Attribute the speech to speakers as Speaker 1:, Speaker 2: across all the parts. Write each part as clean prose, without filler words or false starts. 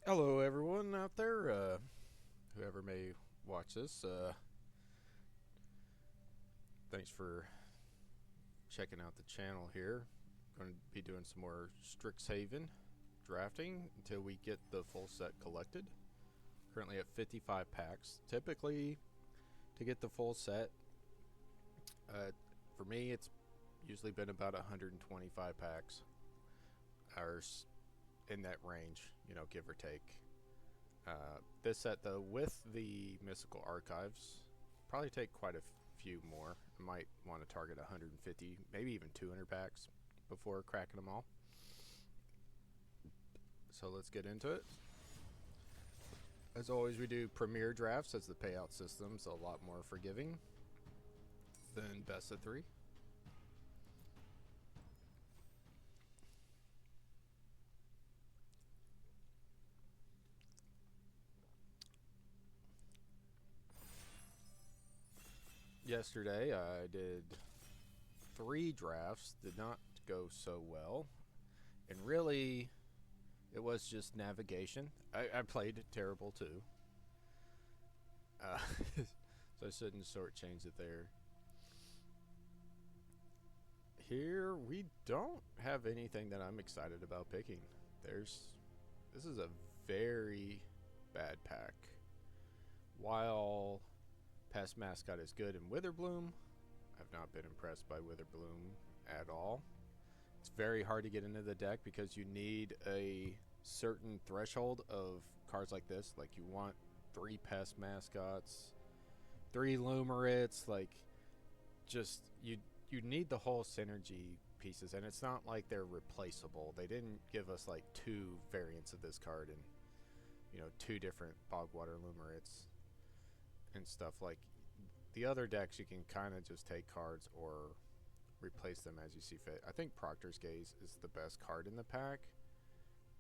Speaker 1: Hello, everyone out there, whoever may watch this. Thanks for checking out the channel here. Going to be doing some more Strixhaven drafting until we get the full set collected. Currently at 55 packs. Typically, to get the full set, for me, it's usually been about 125 packs, or in that range, give or take. This set, though, with the Mystical Archives, probably take quite a few more. I might want to target 150, maybe even 200 packs before cracking them all. So let's get into it. As always, we do Premier Drafts, as the payout system's a lot more forgiving than Best of 3. Yesterday, I did 3 drafts, did not go so well, and really, it was just navigation. I played terrible too, so I shouldn't shortchange it there. Here, we don't have anything that I'm excited about picking. This is a very bad pack. While Pest Mascot is good in Witherbloom, I've not been impressed by Witherbloom at all. It's very hard to get into the deck because you need a certain threshold of cards like this. Like, you want 3 Pest Mascots, 3 Lumerits, like, just, you need the whole synergy pieces, and it's not like they're replaceable. They didn't give us like 2 variants of this card and 2 different Bogwater Lumerits and stuff. Like, the other decks, you can kind of just take cards or replace them as you see fit. I think Proctor's Gaze is the best card in the pack.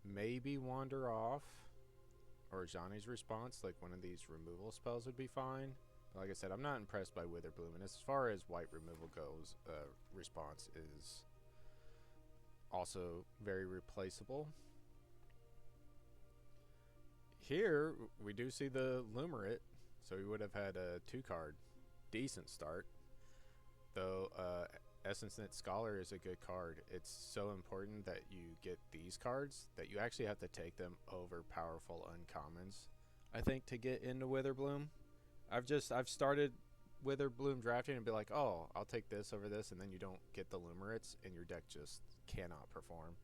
Speaker 1: Maybe Wander Off or Johnny's Response, like one of these removal spells would be fine. But like I said, I'm not impressed by Witherbloom, and as far as white removal goes, Response is also very replaceable. Here, we do see the Lumerit, so we would have had a 2-card decent start. Though, Essence Knit Scholar is a good card. It's so important that you get these cards that you actually have to take them over powerful uncommons, I think, to get into Witherbloom. I've started Witherbloom drafting and be like, oh, I'll take this over this, and then you don't get the Lumerits, and your deck just cannot perform.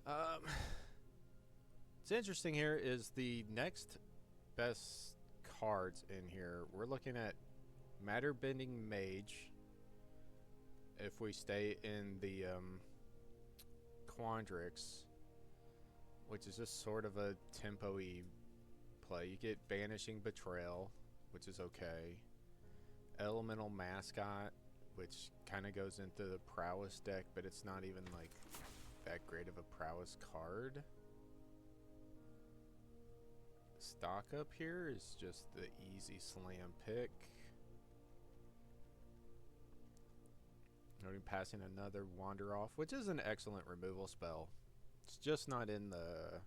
Speaker 1: What's interesting here is the next best cards in here. We're looking at Matter Bending Mage, if we stay in the Quandrix, which is just sort of a tempo-y play. You get Banishing Betrayal, which is okay. Elemental Mascot, which kind of goes into the Prowess deck, but it's not even like that great of a Prowess card. Stock Up here is just the easy slam pick. Already passing another Wander Off, which is an excellent removal spell. It's just not in the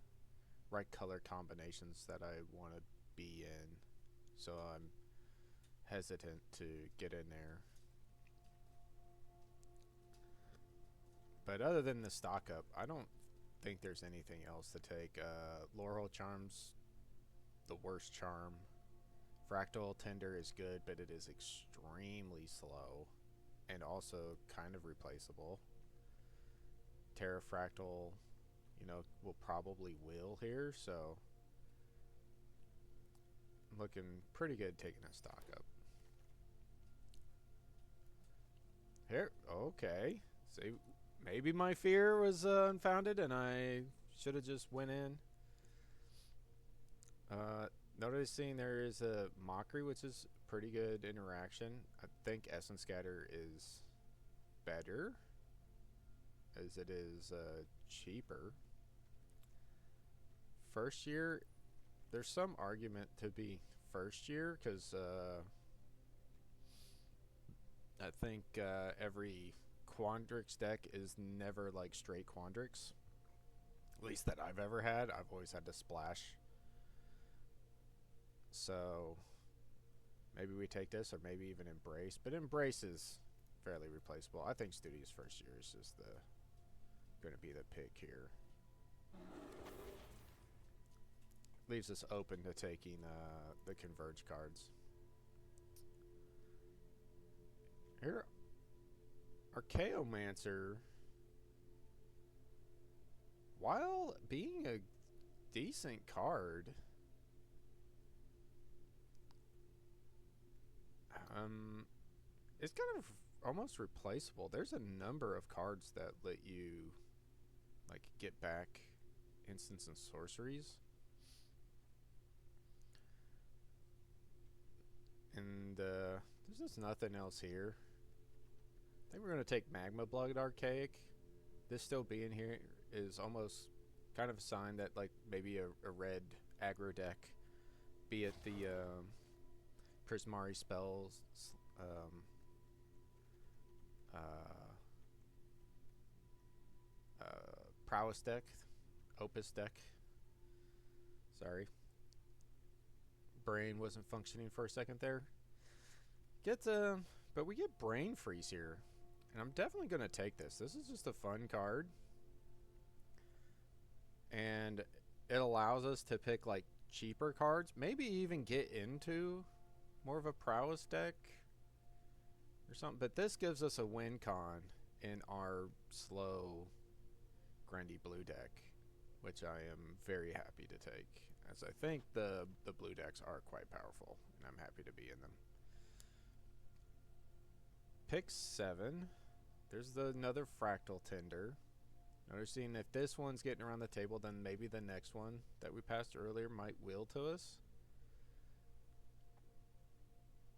Speaker 1: right color combinations that I want to be in, so I'm hesitant to get in there. But other than the stock up, I don't think there's anything else to take. Laurel Charm's the worst charm. Fractal Tender is good, but it is extremely slow and also kind of replaceable. Terrafractal, will probably will here, so looking pretty good taking a stock up. Here, okay. See, maybe my fear was unfounded and I should have just went in. Noticing there is a Mockery, which is pretty good interaction. I think Essence Scatter is better, as it is cheaper. First year, there's some argument to be first year, because I think every Quandrix deck is never like straight Quandrix. At least that I've ever had. I've always had to splash. So maybe we take this, or maybe even Embrace. But Embrace is fairly replaceable. I think Studious First Year is just going to be the pick here. Leaves us open to taking the Converge cards. Here, Archaeomancer, while being a decent card, it's kind of almost replaceable. There's a number of cards that let you like get back instants and sorceries. And there's just nothing else here. I think we're going to take Magma Blood Archaic. This still being here is almost kind of a sign that like maybe a red aggro deck, be it the Prismari spells, Prowess deck, Opus deck. Sorry. Brain wasn't functioning for a second there. But we get Brain Freeze here. And I'm definitely going to take this. This is just a fun card. And it allows us to pick like cheaper cards. Maybe even get into more of a Prowess deck or something. But this gives us a win con in our slow, grindy blue deck, which I am very happy to take, as I think the blue decks are quite powerful, and I'm happy to be in them. Pick 7. There's another Fractal Tender. Noticing if this one's getting around the table, then maybe the next one that we passed earlier might wheel to us.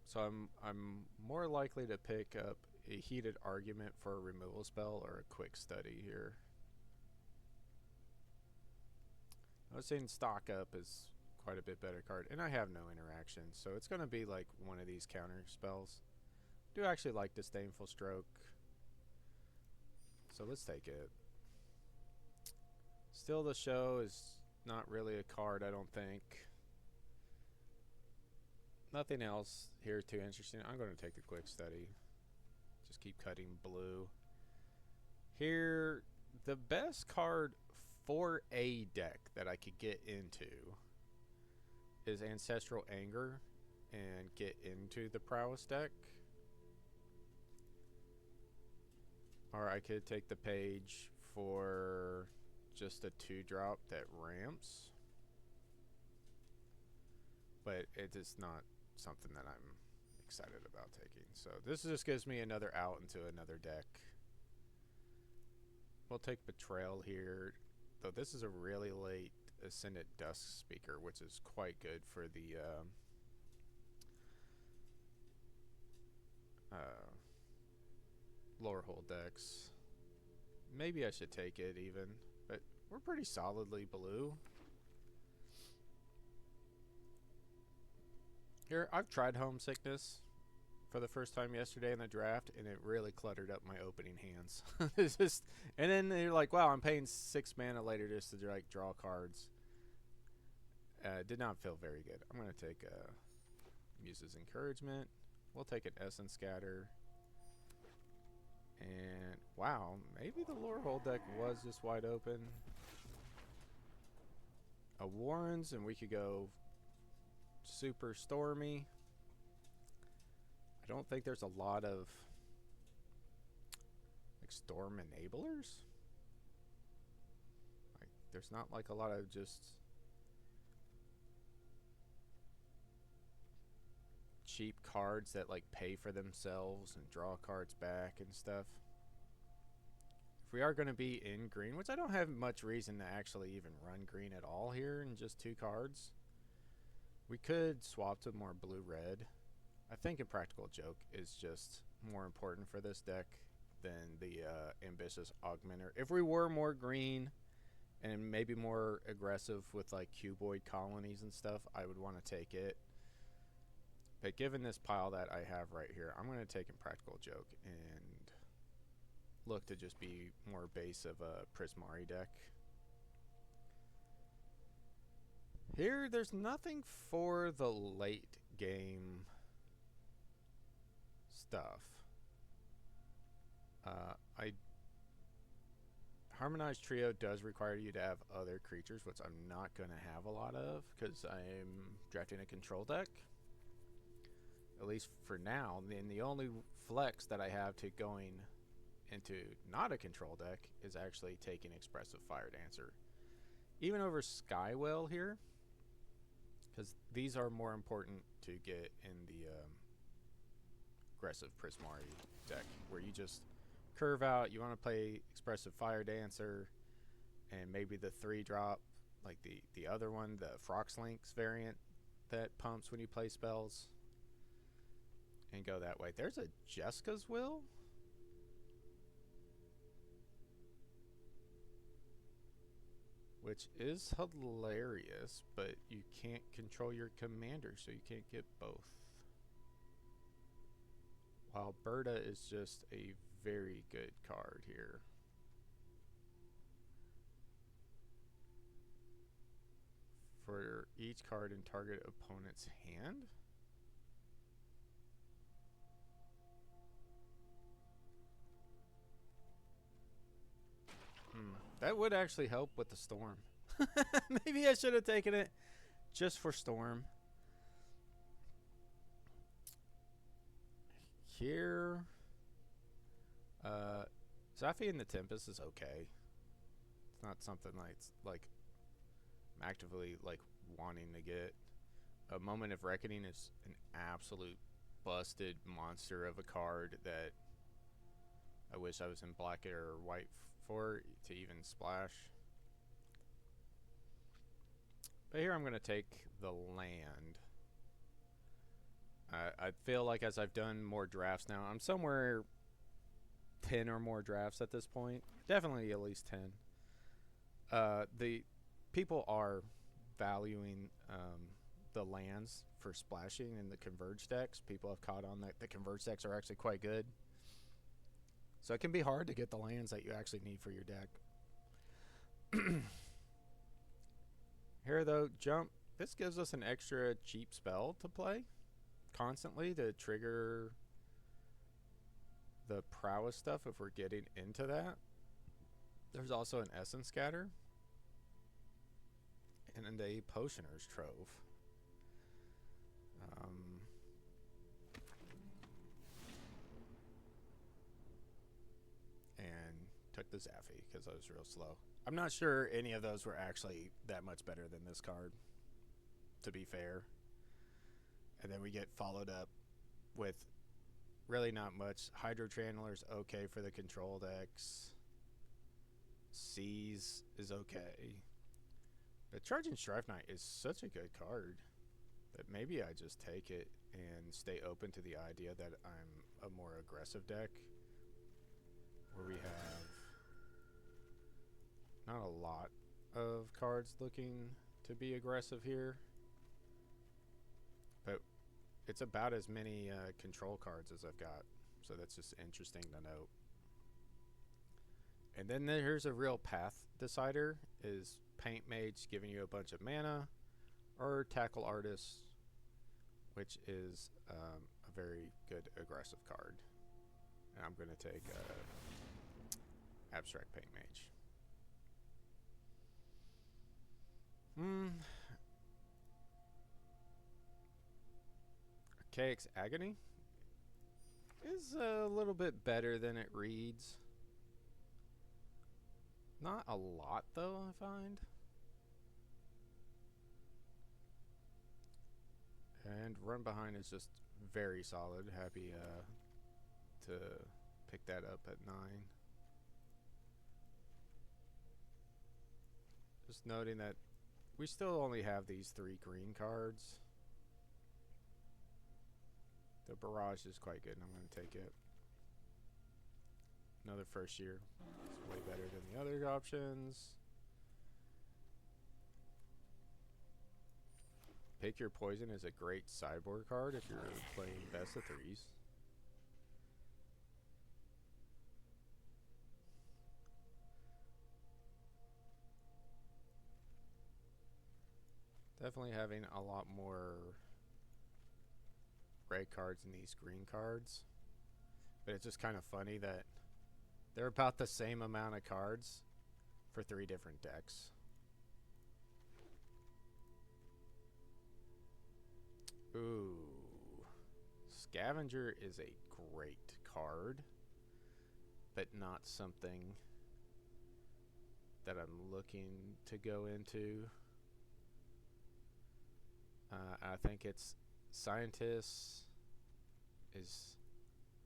Speaker 1: So I'm more likely to pick up a Heated Argument for a removal spell or a Quick Study here. I was saying Stock Up is quite a bit better card, and I have no interaction, so it's going to be like one of these counter spells. I do actually like Disdainful Stroke, so let's take it. Still the Show is not really a card, I don't think. Nothing else here too interesting. I'm going to take the Quick Study. Just keep cutting blue. Here, the best card for a deck that I could get into is Ancestral Anger and get into the Prowess deck. Or I could take the Page for just a 2-drop that ramps. But it is not something that I'm excited about taking. So this just gives me another out into another deck. We'll take Betrayal here. Though this is a really late Ascendant Dusk Speaker, which is quite good for the lower hold decks. Maybe I should take it even, but we're pretty solidly blue. Here, I've tried Homesickness for the first time yesterday in the draft, and it really cluttered up my opening hands. It's just, and then you're like, wow, I'm paying 6 mana later just to like draw cards. Did not feel very good. I'm going to take Muse's Encouragement. We'll take an Essence Scatter. And wow, maybe the Lore Hole deck was just wide open. A Warrens, and we could go Super Stormy. I don't think there's a lot of like Storm Enablers. Like, there's not like a lot of just cheap cards that like pay for themselves and draw cards back and stuff. If we are going to be in green, which I don't have much reason to actually even run green at all here in just 2 cards, we could swap to more blue-red. I think Impractical Joke is just more important for this deck than the Ambitious Augmenter. If we were more green and maybe more aggressive with like Cuboid colonies and stuff, I would want to take it. But given this pile that I have right here, I'm going to take Impractical Joke and look to just be more base of a Prismari deck. Here, there's nothing for the late game stuff. I Harmonized Trio does require you to have other creatures, which I'm not going to have a lot of because I'm drafting a control deck. At least for now. And the only flex that I have to going into not a control deck is actually taking Expressive Fire Dancer. Even over Skywell here, because these are more important to get in the aggressive Prismari deck, where you just curve out, you want to play Expressive Fire Dancer, and maybe the 3-drop, like the other one, the Froxlinks variant that pumps when you play spells, and go that way. There's a Jeska's Will? Which is hilarious, but you can't control your commander, so you can't get both. While Berta is just a very good card here. For each card in target opponent's hand? That would actually help with the Storm. Maybe I should have taken it just for Storm. Here, Zafi and the Tempest is okay. It's not something like I'm actively like wanting to get. A Moment of Reckoning is an absolute busted monster of a card that I wish I was in black or white for to even splash. But here I'm going to take the land. I feel like as I've done more drafts now, I'm somewhere 10 or more drafts at this point. Definitely at least 10. The people are valuing the lands for splashing in the Converge decks. People have caught on that the Converge decks are actually quite good. So it can be hard to get the lands that you actually need for your deck. Here though, Jump. This gives us an extra cheap spell to play constantly to trigger the prowess stuff if we're getting into that. There's also an Essence Scatter and a Potioner's Trove. And took the Zaffy because I was real slow. I'm not sure any of those were actually that much better than this card, to be fair. And then we get followed up with really not much. Hydro Channeler's okay for the control decks. Seize is okay. But Charging Strife Knight is such a good card that maybe I just take it and stay open to the idea that I'm a more aggressive deck, where we have not a lot of cards looking to be aggressive here, but it's about as many control cards as I've got, so that's just interesting to note. And then here's a real path decider, is Paint Mage giving you a bunch of mana, or Tackle Artist, which is a very good aggressive card. And I'm going to take Abstract Paint Mage. Archaic's Agony is a little bit better than it reads. Not a lot, though, I find. And Run Behind is just very solid. Happy to pick that up at 9. Just noting that we still only have these 3 green cards. The Barrage is quite good, and I'm going to take it. Another first year. It's way better than the other options. Pick Your Poison is a great sideboard card if you're playing best of 3s. Definitely having a lot more red cards than these green cards. But it's just kind of funny that they're about the same amount of cards for 3 different decks. Ooh. Scavenger is a great card, but not something that I'm looking to go into. I think it's Scientists is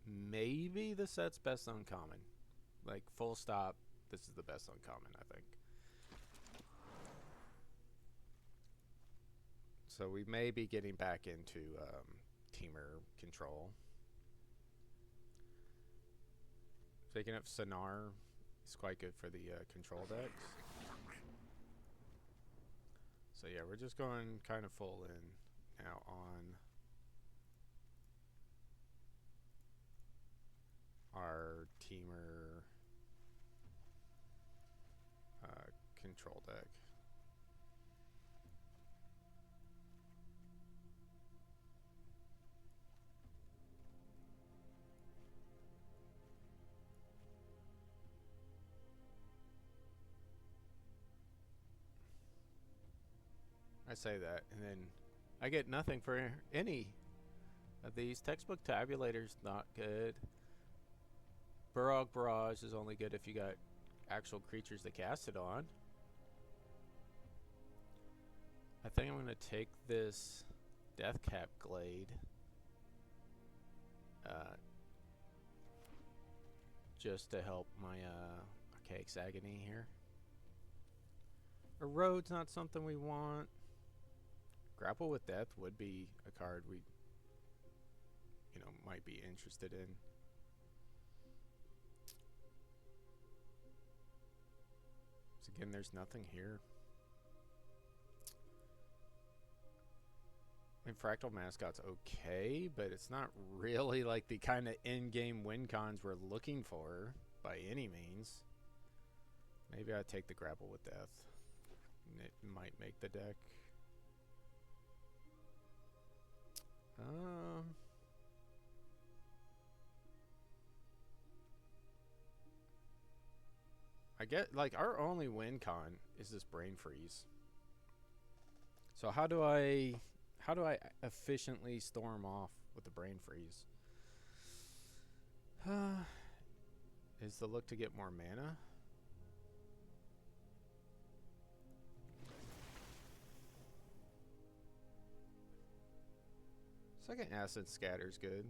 Speaker 1: maybe the set's best uncommon. Like, full stop, this is the best uncommon, I think. So we may be getting back into teamer control. Picking up Sonar is quite good for the control decks. So yeah, we're just going kind of full in now on our teamer control deck. I say that, and then I get nothing for any of these. Textbook Tabulator's not good. Burog Barrage is only good if you got actual creatures to cast it on. I think I'm going to take this Deathcap Glade just to help my Archaic's Agony here. Erode's not something we want. Grapple with Death would be a card we, might be interested in. So again, there's nothing here. I mean, Fractal Mascot's okay, but it's not really like the kind of in-game win cons we're looking for by any means. Maybe I'd take the Grapple with Death. It might make the deck. I get, like, our only win con is this Brain Freeze. So how do I efficiently storm off with the Brain Freeze? Is the look to get more mana? Second Acid Scatter's good.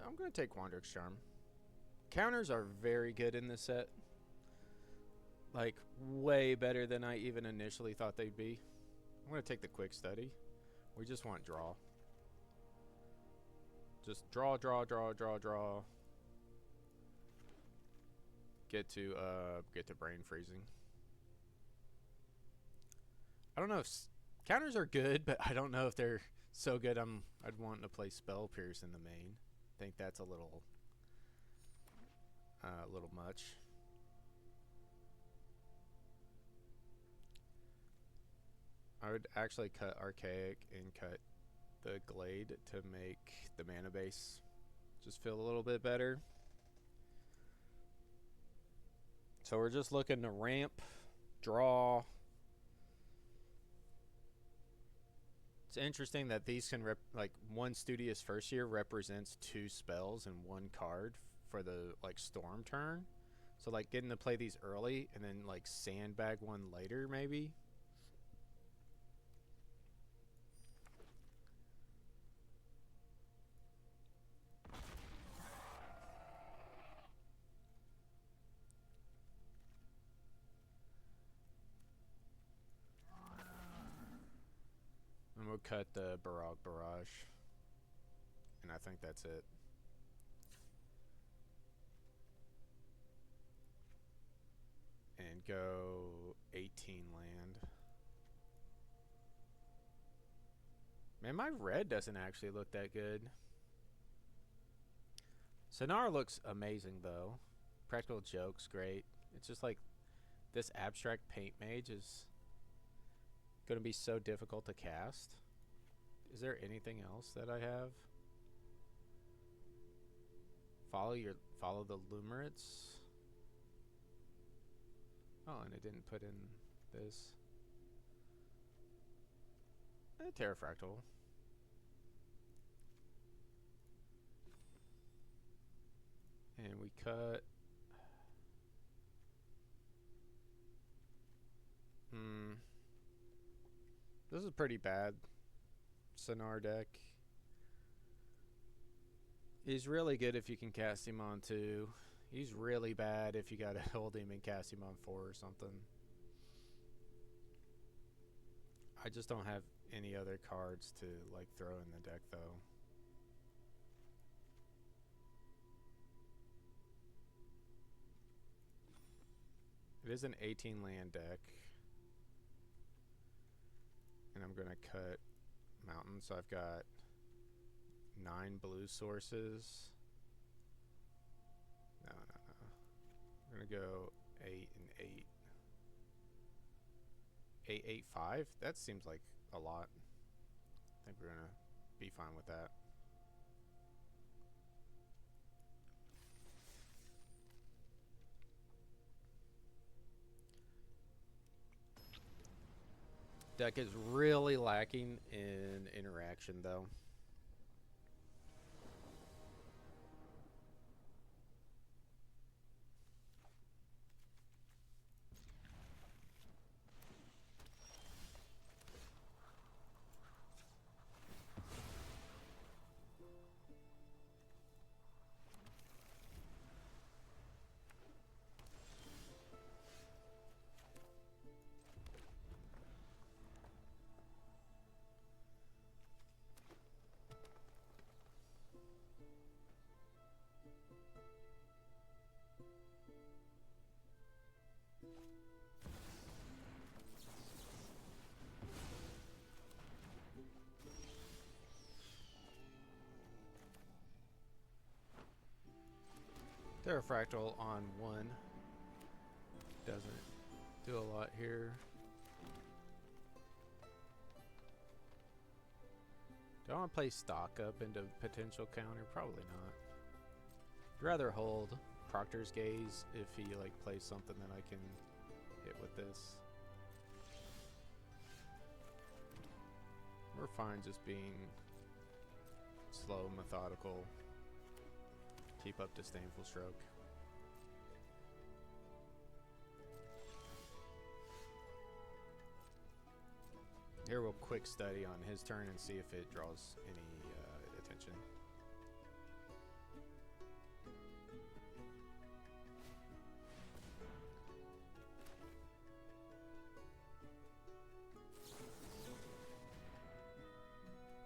Speaker 1: I'm going to take Quandrix Charm. Counters are very good in this set. Like, way better than I even initially thought they'd be. I'm going to take the Quick Study. We just want draw. Just draw, draw, draw, draw, draw. Get to Brain Freezing. I don't know if counters are good, but I don't know if they're so good I'd want to play Spell Pierce in the main. I think that's a little much. I would actually cut Archaic and cut the Glade to make the mana base just feel a little bit better. So we're just looking to ramp, draw. It's interesting that these can like one Studious First Year represents 2 spells and 1 card for the like storm turn. So like getting to play these early and then like sandbag one later maybe. And we'll cut the Barog Barrage. And I think that's it. And go 18 land. Man, my red doesn't actually look that good. Sonar looks amazing though. Practical Joke's great. It's just like this abstract paint mage is going to be so difficult to cast. Is there anything else that I have? Follow the Lumerates. Oh, and it didn't put in this. Terrafractal. And we cut. This is pretty bad. Sonar deck. He's really good if you can cast him on 2. He's really bad if you gotta hold him and cast him on 4 or something. I just don't have any other cards to like throw in the deck though. It is an 18 land deck. And I'm gonna cut mountains, so I've got 9 blue sources. No. I'm gonna go 8 and 8. 8, 8, 5? That seems like a lot. I think we're gonna be fine with that. Deck is really lacking in interaction though. Terrafractal on 1 doesn't do a lot here. Do I want to play stock up into potential counter? Probably not. I'd rather hold Proctor's Gaze if he like plays something that I can hit with this. We're fine just being slow, methodical. Keep up Disdainful Stroke. Here we'll quick study on his turn and see if it draws any attention.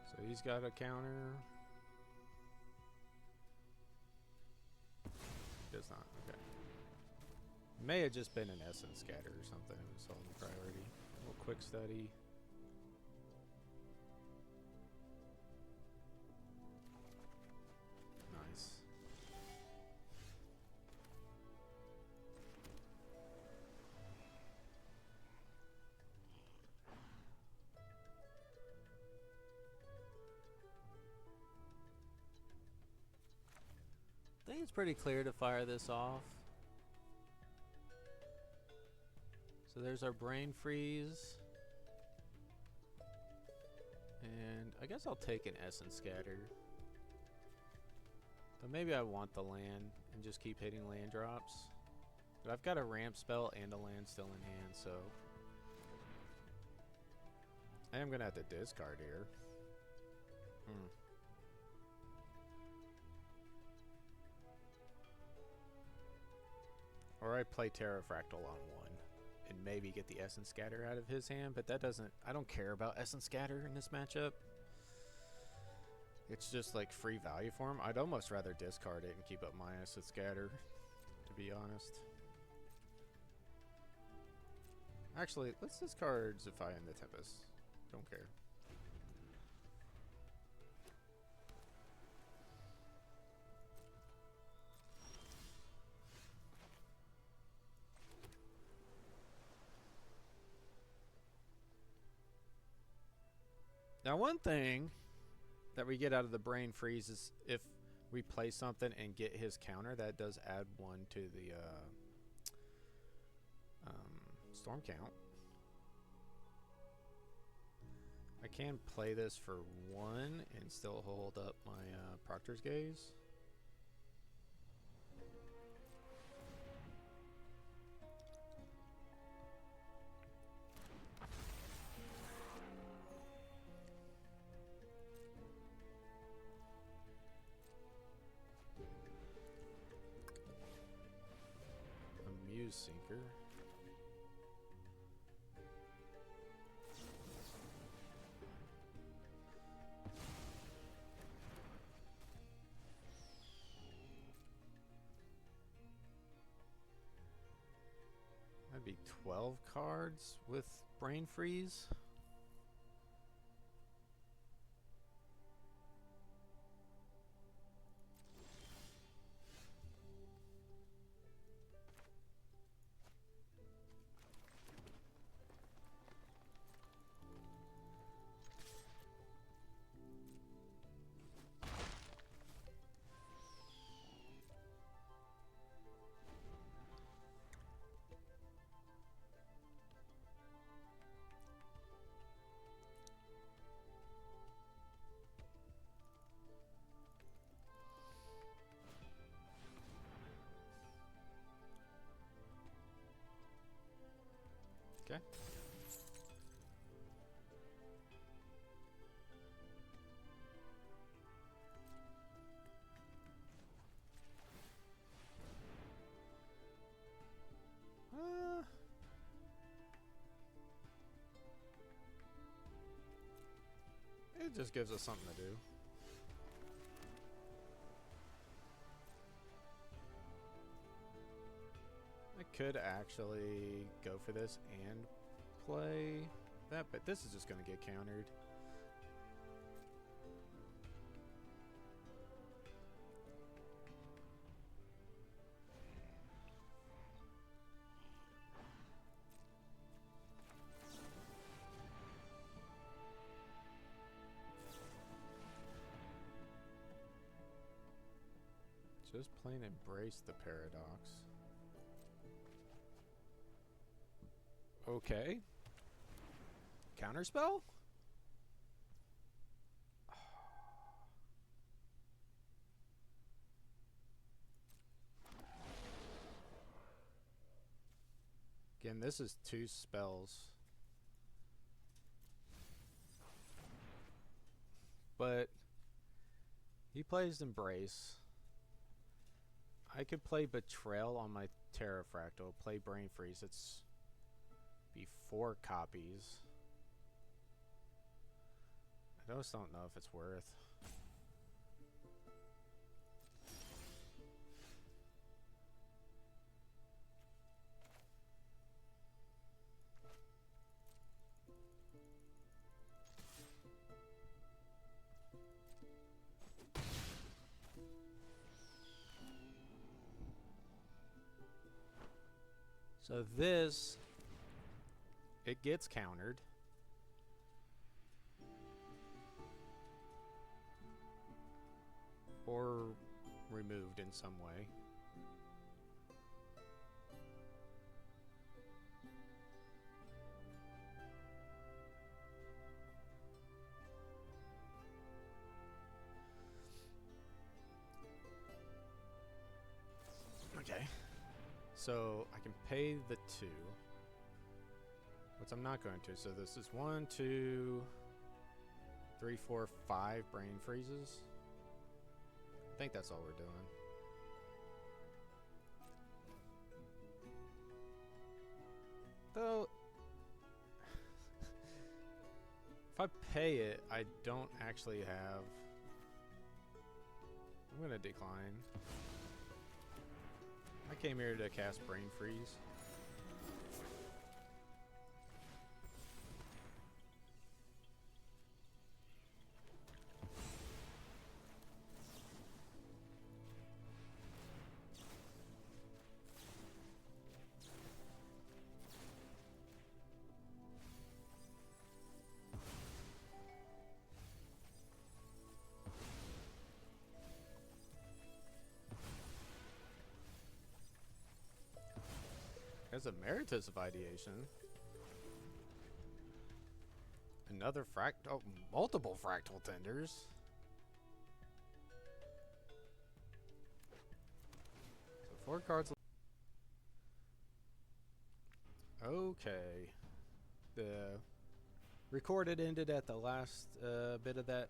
Speaker 1: So he's got a counter. Does not. Okay. May have just been an Essence Scatter or something. It was holding priority. A little quick study. Nice. I think it's pretty clear to fire this off. So there's our Brain Freeze. And I guess I'll take an Essence Scatter. But maybe I want the land and just keep hitting land drops. But I've got a ramp spell and a land still in hand, so I am going to have to discard here. Or I play Terrafractal on 1 and maybe get the Essence Scatter out of his hand, but that doesn't... I don't care about Essence Scatter in this matchup. It's just like free value for him. I'd almost rather discard it and keep up my Essence Scatter, to be honest. Actually, let's discard Zephyr and the Tempest. Don't care. Now, one thing that we get out of the brain freeze is if we play something and get his counter, that does add 1 to the storm count. I can play this for 1 and still hold up my Proctor's Gaze. Sinker. That'd be 12 cards with brain freeze. Okay. It just gives us something to do. I could actually go for this and play that, but this is just going to get countered. Just plain embrace the paradox. Okay. Counterspell? Again, this is 2 spells. But he plays Embrace. I could play Betrayal on my Terrafractal, play Brain Freeze. It's be 4 copies. I just don't know if it's worth. So this, it gets countered. Or removed in some way. Okay. So I can pay the 2. Which I'm not going to. So this is 1, 2, 3, 4, 5 brain freezes. I think that's all we're doing. Though, if I pay it, I don't actually have... I'm going to decline. I came here to cast Brain Freeze. That's a Emeritus of Ideation. Another oh, multiple fractal tenders. So 4 cards. Okay. The recorded ended at the last bit of that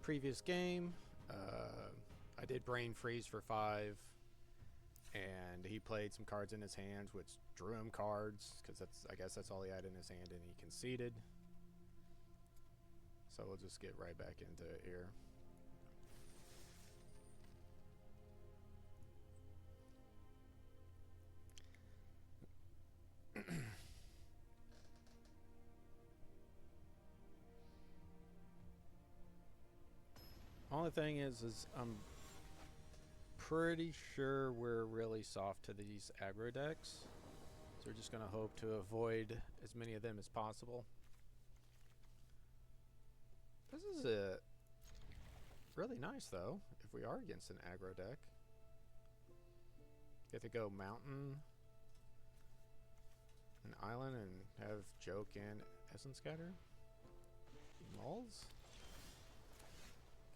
Speaker 1: previous game. I did Brain Freeze for 5. And he played some cards in his hands, which drew him cards, because I guess that's all he had in his hand, and he conceded. So we'll just get right back into it here. Only thing is I'm pretty sure we're really soft to these aggro decks, so we're just gonna hope to avoid as many of them as possible. This is really nice though, if we are against an aggro deck. Get to go mountain, an island, and have Joke and Essence Scatter. Mulls?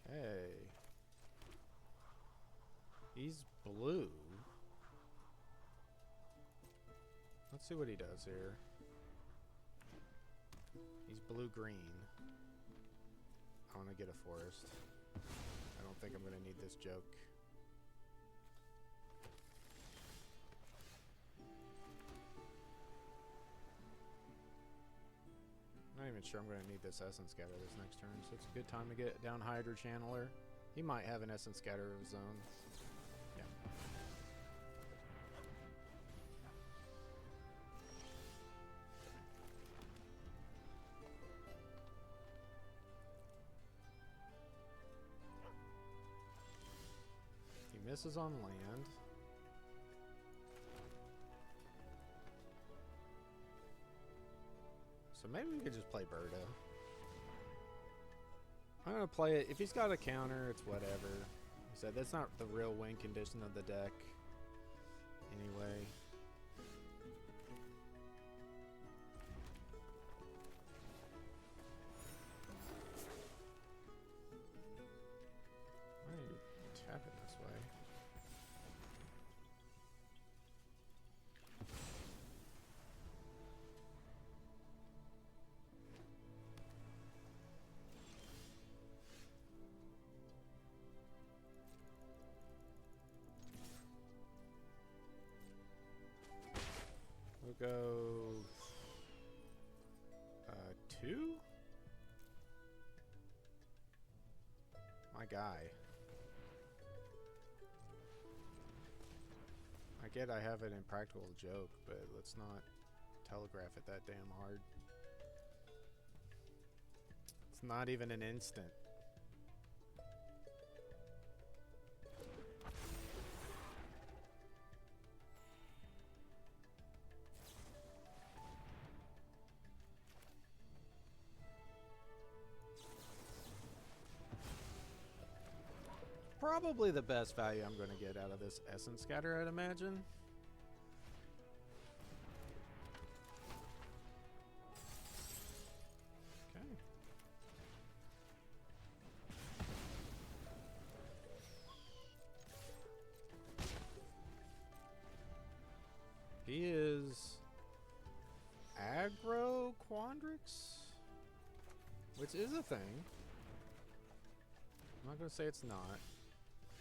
Speaker 1: Okay. He's blue. Let's see what he does here. He's blue-green. I want to get a forest. I don't think I'm going to need this Joke. I'm not even sure I'm going to need this Essence Scatter this next turn, so it's a good time to get down Hydra Channeler. He might have an Essence Scatter of his own. Yeah. He misses on land. So maybe we could just play Berta. I'm going to play it. If he's got a counter, it's whatever. Like I said, that's not the real win condition of the deck. Anyway. Why are you tapping this way? We'll go 2? My guy. I get I have an impractical Joke, but let's not telegraph it that damn hard. It's not even an instant. Probably the best value I'm going to get out of this Essence Scatter, I'd imagine. Okay. He is aggro Quandrix, which is a thing. I'm not going to say it's not.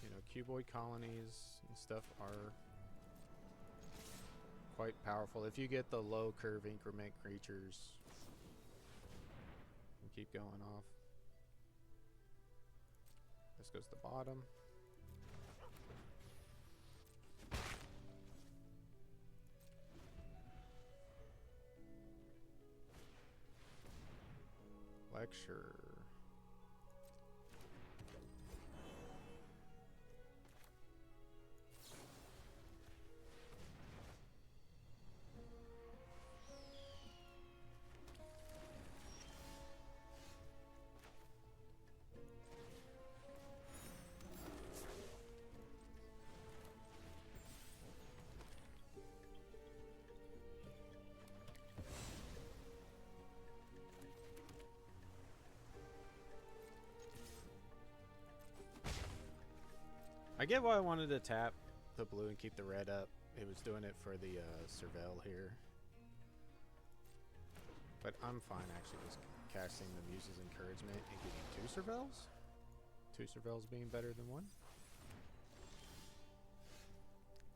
Speaker 1: You know, cuboid colonies and stuff are quite powerful. If you get the low curve increment creatures, you keep going off. This goes to the bottom. Lecture. I get why I wanted to tap the blue and keep the red up. It was doing it for the Cervelle here. But I'm fine actually just casting the Muse's Encouragement and getting 2 Cervelles. 2 Cervelles being better than 1.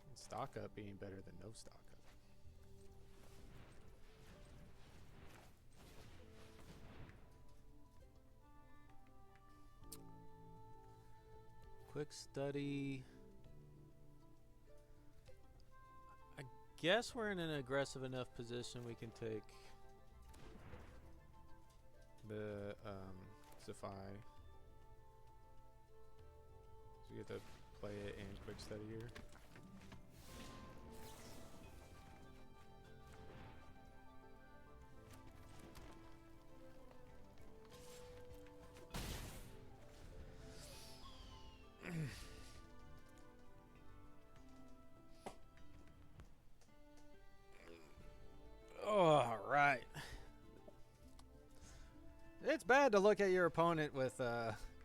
Speaker 1: And stock up being better than no stock up. Quick study. I guess we're in an aggressive enough position we can take the Zephi. So we get to play it and quick study here. All right. It's bad to look at your opponent with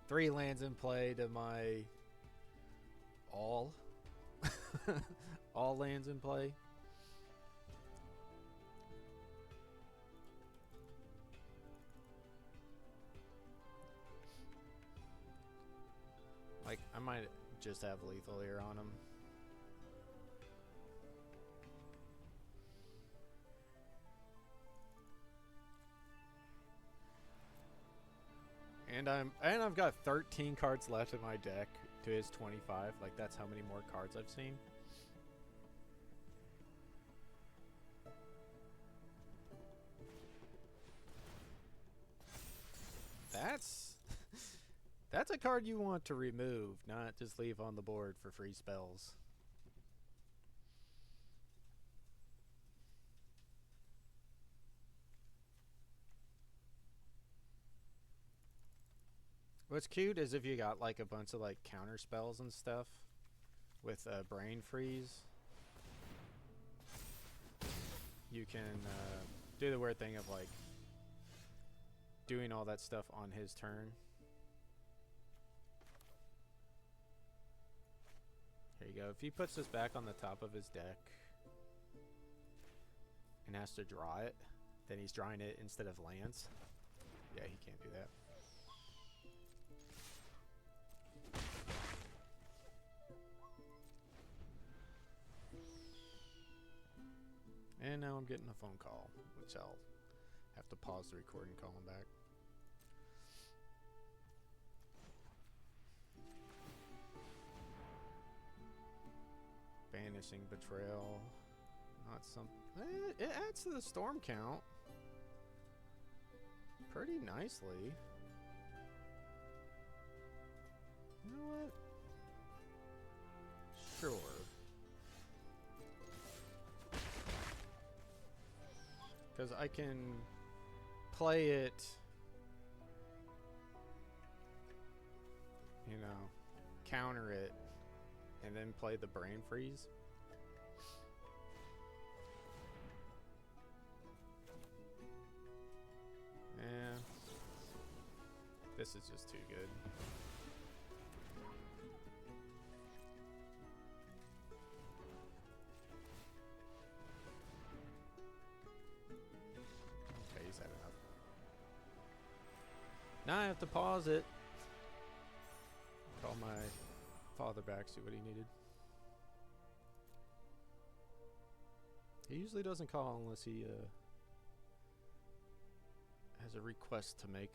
Speaker 1: 3 lands in play to my all lands in play. Like, I might just have lethal here on him. And I've got 13 cards left in my deck to his 25. Like, that's how many more cards I've seen. That's a card you want to remove, not just leave on the board for free spells. What's cute is if you got like a bunch of like counter spells and stuff with brain freeze, you can do the weird thing of like doing all that stuff on his turn. Here you go. If he puts this back on the top of his deck and has to draw it, then he's drawing it instead of lands. Yeah, he can't do that. And now I'm getting a phone call, which I'll have to pause the recording and call him back. Banishing Betrayal. Not some... It adds to the storm count pretty nicely. You know what? Sure. Because I can play it, you know, counter it, and then play the brain freeze. Yeah. This is just too good. Now I have to pause it. Call my father back, see what he needed. He usually doesn't call unless he has a request to make.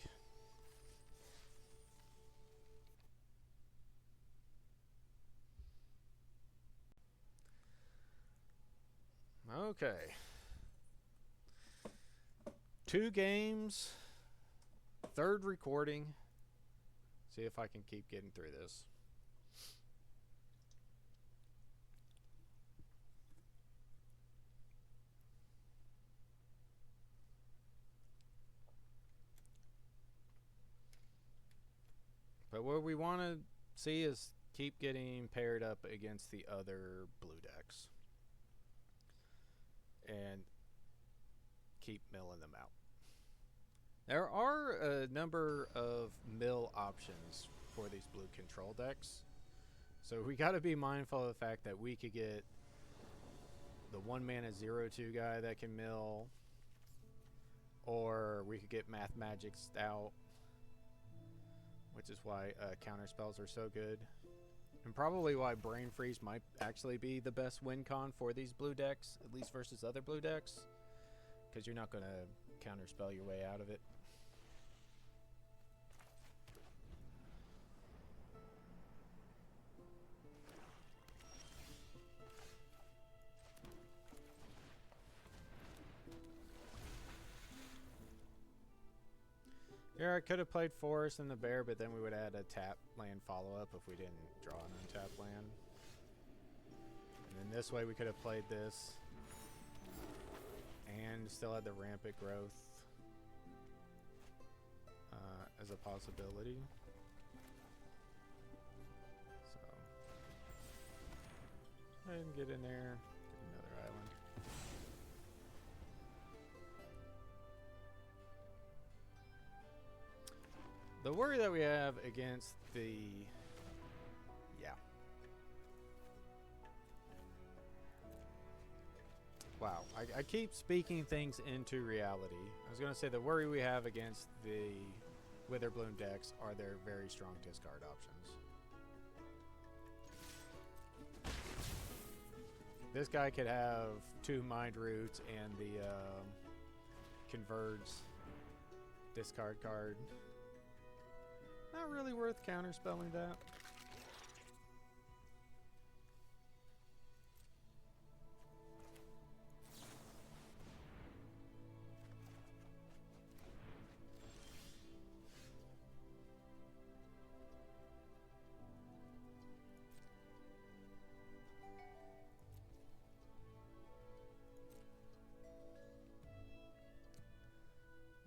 Speaker 1: Okay. 2 games. 3rd recording. See if I can keep getting through this. But what we want to see is keep getting paired up against the other blue decks. And keep milling them out. There are a number of mill options for these blue control decks. So we got to be mindful of the fact that we could get the 1 mana 0/2 guy that can mill, or we could get Math Magic'd out, which is why counter spells are so good. And probably why Brain Freeze might actually be the best win con for these blue decks, at least versus other blue decks, because you're not going to counter spell your way out of it. Yeah, I could have played Forest and the Bear, but then we would add a tap land follow-up if we didn't draw an untapped land. And then this way we could have played this and still had the rampant growth as a possibility. So, go ahead and get in there. Get another island. The worry that we have against the... Yeah. Wow. I keep speaking things into reality. I was going to say the worry we have against the Witherbloom decks are their very strong discard options. This guy could have 2 Mind Roots and the Converge discard card. Not really worth counterspelling that.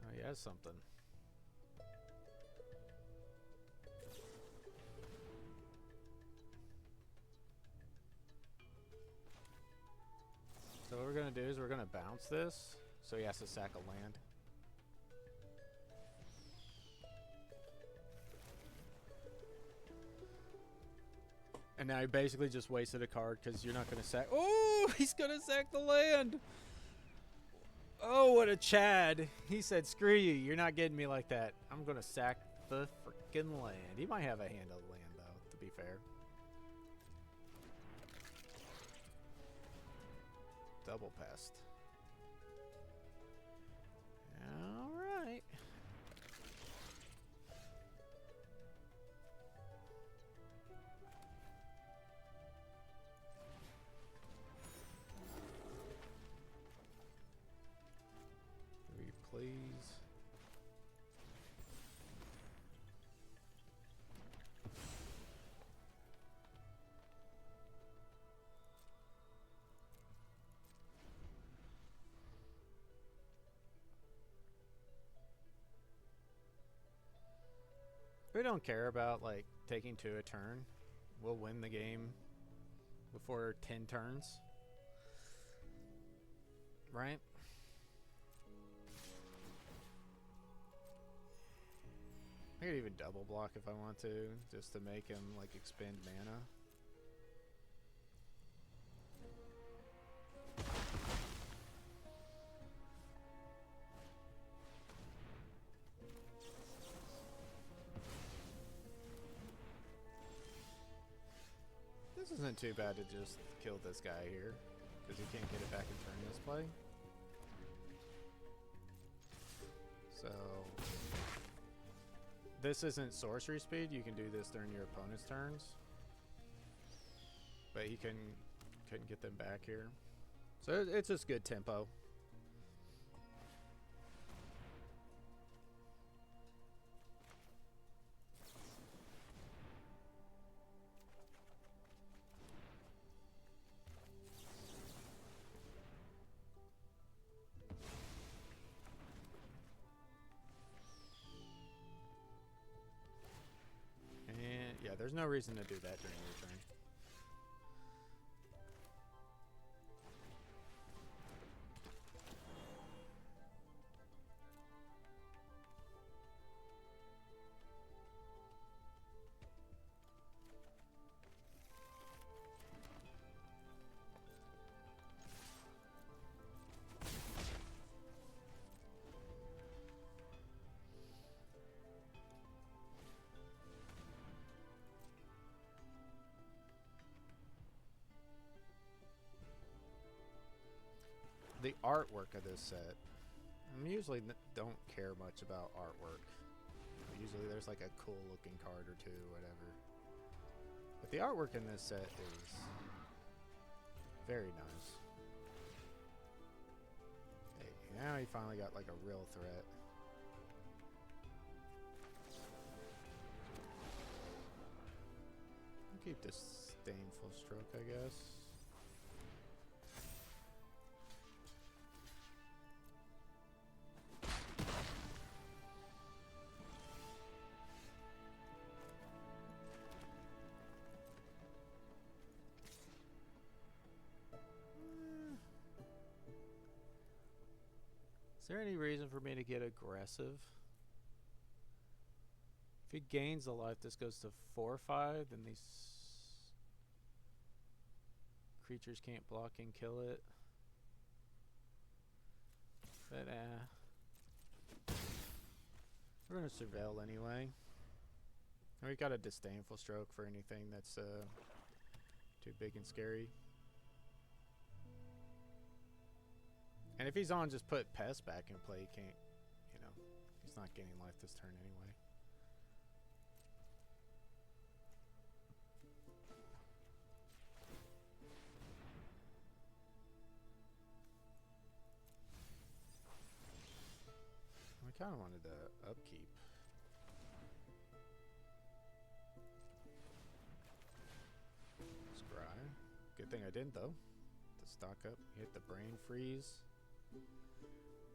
Speaker 1: Oh, he has something. So what we're going to do is we're going to bounce this, so he has to sack a land. And now he basically just wasted a card because you're not going to sack... Oh, he's going to sack the land! Oh, what a Chad. He said, screw you, you're not getting me like that. I'm going to sack the freaking land. He might have a hand of land, though, to be fair. Double pest. Alright. Will you please? We don't care about, like, taking 2 a turn. We'll win the game before 10 turns. Right? I could even double block if I want to, just to make him, like, expend mana. This isn't too bad to just kill this guy here, because he can't get it back and turn this play. So, this isn't sorcery speed. You can do this during your opponent's turns, but he couldn't get them back here. So it's just good tempo. Yeah, there's no reason to do that during your turn. the artwork of this set. I usually don't care much about artwork. Usually there's like a cool looking card or two, whatever. But the artwork in this set is very nice. Hey, now he finally got like a real threat. I'll keep this Disdainful Stroke, I guess. Is there any reason for me to get aggressive? If he gains a life, this goes to 4 or 5, then these creatures can't block and kill it. But we're gonna surveil anyway. And we got a Disdainful Stroke for anything that's too big and scary. And if he's on, just put Pest back in play. He can't, you know, he's not gaining life this turn anyway. I kind of wanted to upkeep. Scry. Good thing I didn't though. To stock up, hit the Brain Freeze.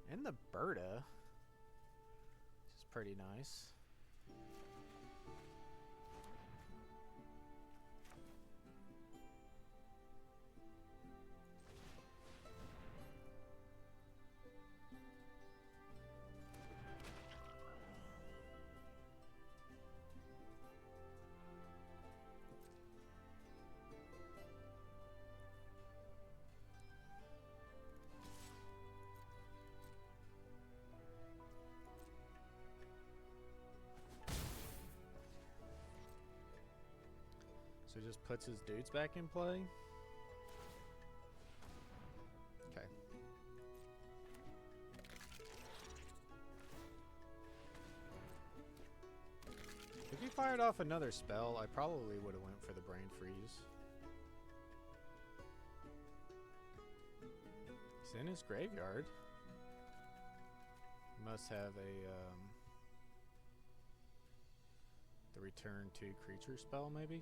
Speaker 1: And the Berta, which is pretty nice. So he just puts his dudes back in play. Okay. If he fired off another spell, I probably would have went for the Brain Freeze. He's in his graveyard. He must have a the return to creature spell, maybe.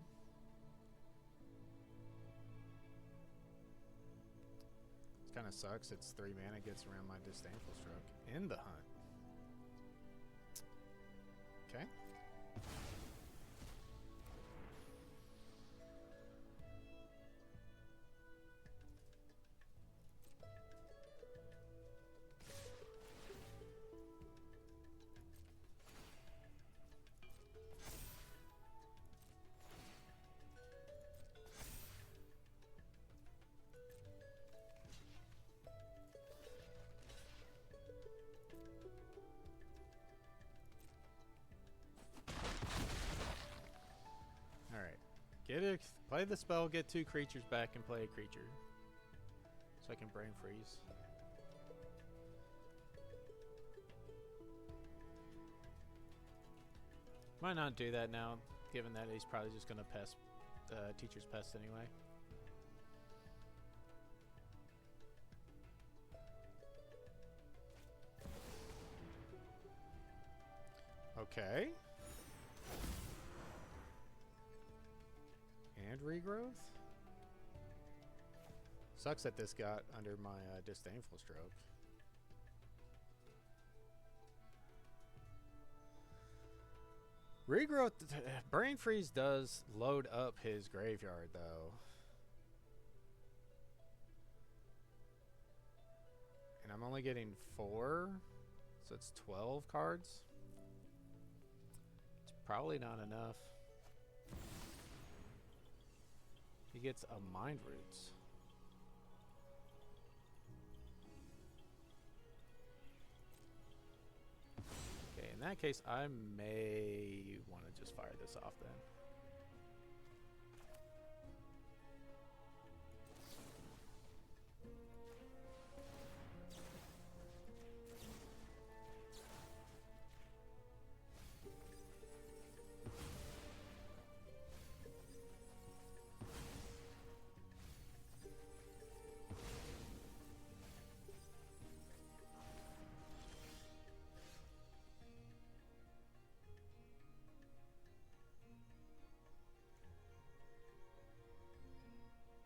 Speaker 1: Kind of sucks. It's 3 mana, gets around my Disdainful Stroke in the hunt. Okay. Play the spell, get 2 creatures back, and play a creature. So I can Brain Freeze. Might not do that now, given that he's probably just going to pest Teacher's Pest anyway. Okay. And Regrowth? Sucks that this got under my Disdainful Stroke. Regrowth, Brain Freeze does load up his graveyard though. And I'm only getting 4, so it's 12 cards. It's probably not enough. He gets a Mind Roots. Okay, in that case, I may want to just fire this off then.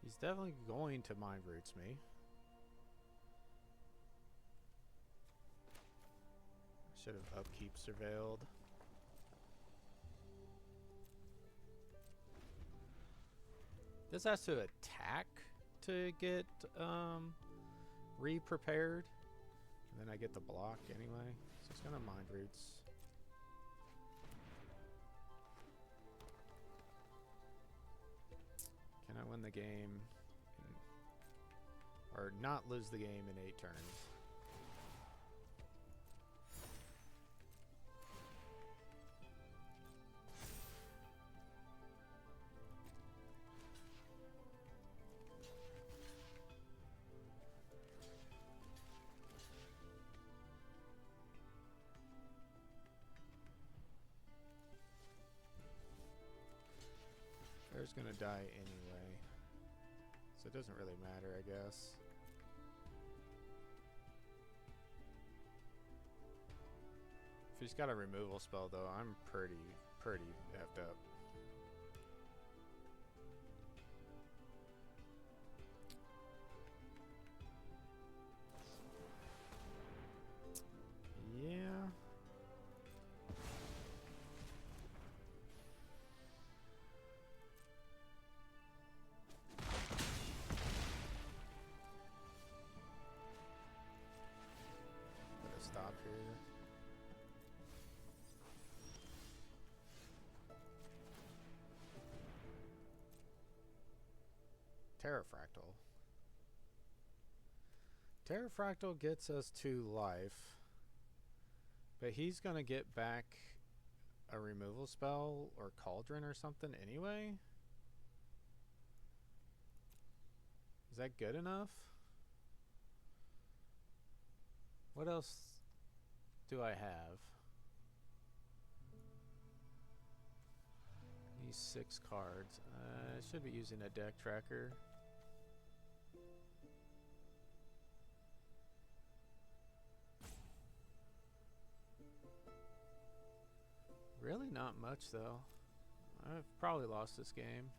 Speaker 1: He's definitely going to mind roots me. Should have upkeep surveilled. This has to attack to get re-prepared. And then I get the block anyway. So it's gonna mind roots. Can I win the game? Or not lose the game in 8 turns? Bear's gonna die anyway, so it doesn't really matter, I guess. If he's got a removal spell, though, I'm pretty effed up. Yeah. Gotta stop here. Terrafractal. Terrafractal gets us to life, but he's gonna get back a removal spell or cauldron or something anyway. Is that good enough? What else do I have? These 6 cards. I should be using a deck tracker. Really not much though. I've probably lost this game.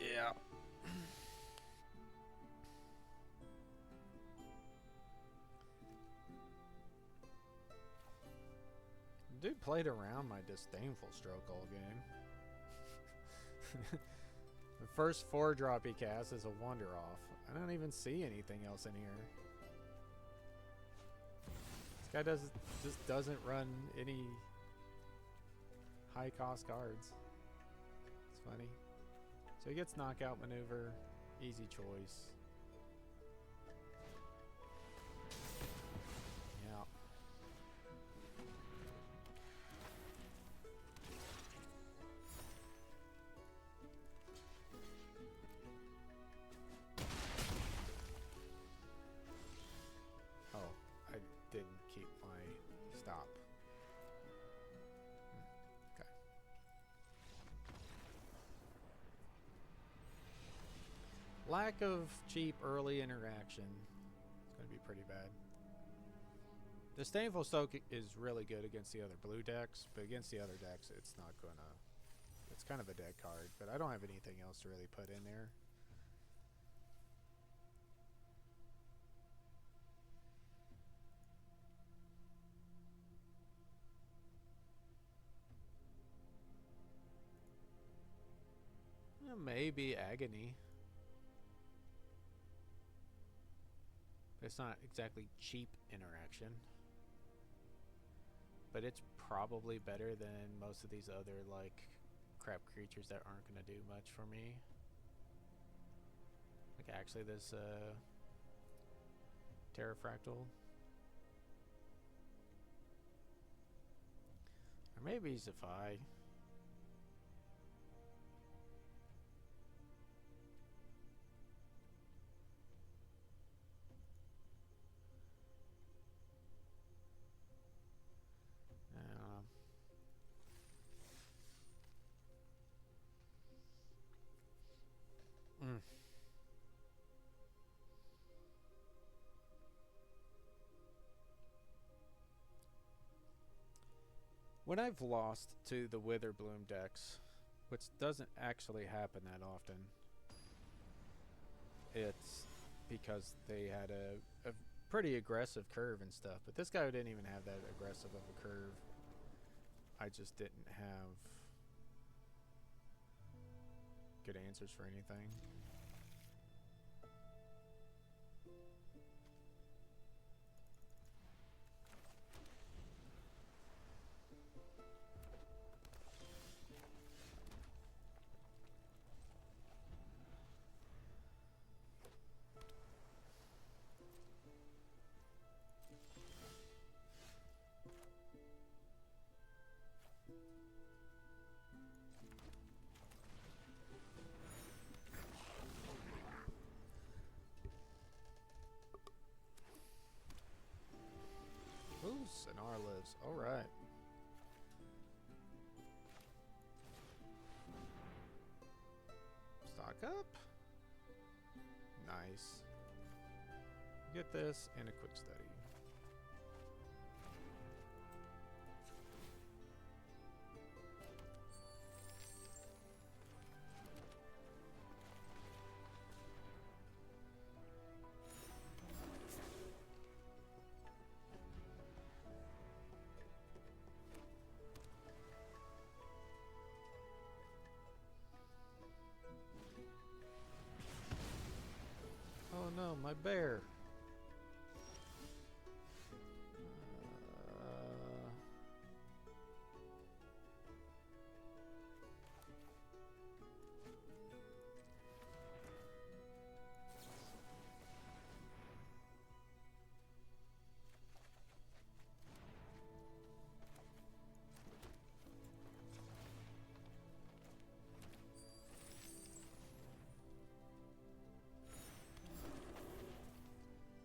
Speaker 1: Yeah. Dude played around my disdainful stroke all game. The first 4-drop he casts is a wonder off. I don't even see anything else in here. This guy just doesn't run any high cost cards. It's funny. So he gets knockout maneuver, easy choice. Yeah. Oh, I didn't keep my stop. Okay. Lack of cheap early interaction. It's going to be pretty bad. Disdainful Stoke is really good against the other blue decks, but against the other decks, it's not going to... It's kind of a dead card, but I don't have anything else to really put in there. Maybe Agony. It's not exactly cheap interaction, but it's probably better than most of these other like crap creatures that aren't going to do much for me. Like actually this Terrafractal, or maybe Zephi. When I've lost to the Witherbloom decks, which doesn't actually happen that often, it's because they had a pretty aggressive curve and stuff. But this guy didn't even have that aggressive of a curve. I just didn't have good answers for anything. Ooh, Sinar lives. Alright. Stock up. Nice. Get this and a quick study. Oh no, my bear.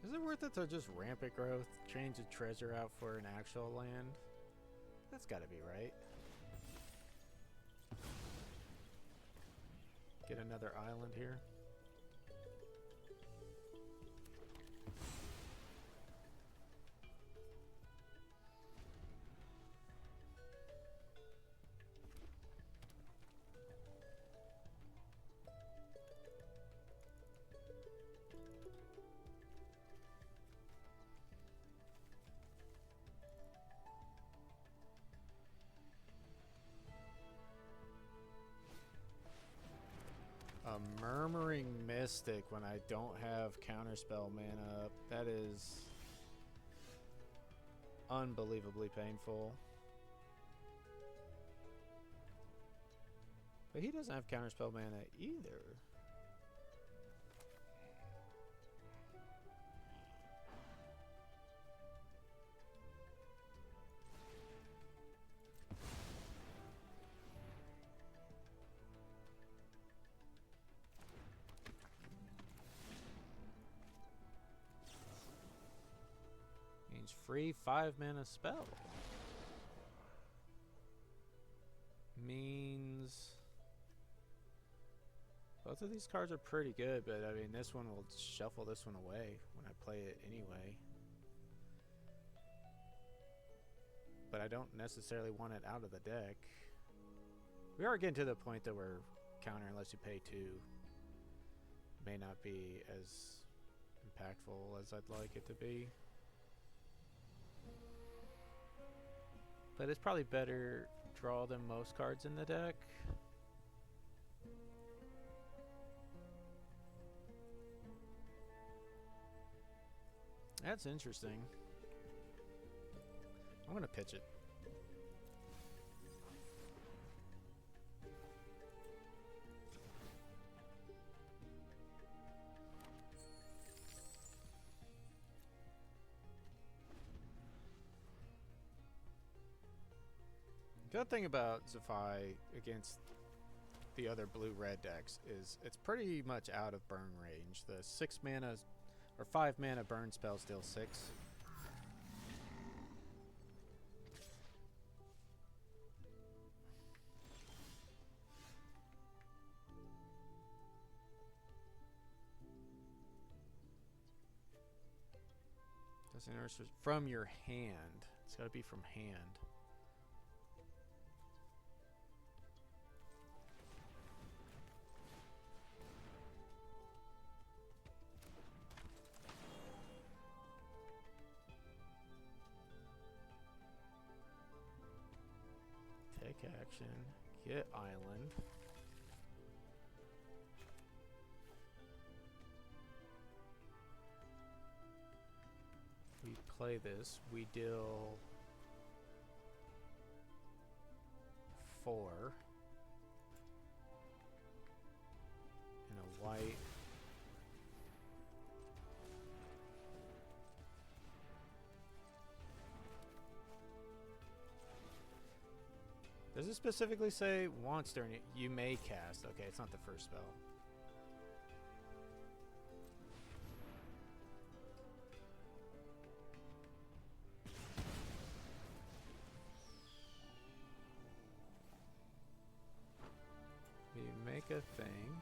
Speaker 1: Is it worth it to just rampant growth, change the treasure out for an actual land? That's gotta be right. Get another island here. A Murmuring Mystic when I don't have Counterspell mana up. That is unbelievably painful. But he doesn't have Counterspell mana either. Free 5 mana spell. Means both of these cards are pretty good, but I mean this one will shuffle this one away when I play it anyway. But I don't necessarily want it out of the deck. We are getting to the point that we're counter unless you pay 2. May not be as impactful as I'd like it to be. But it's probably better draw than most cards in the deck. That's interesting. I'm gonna pitch it. The good thing about Zephi against the other blue-red decks is it's pretty much out of burn range. The 6 mana or 5 mana burn spell deal 6. Doesn't from your hand. It's got to be from hand. take action. Get island. We play this. We deal 4 and a white. Does it specifically say once during it? You may cast. Okay, it's not the first spell. We make a thing.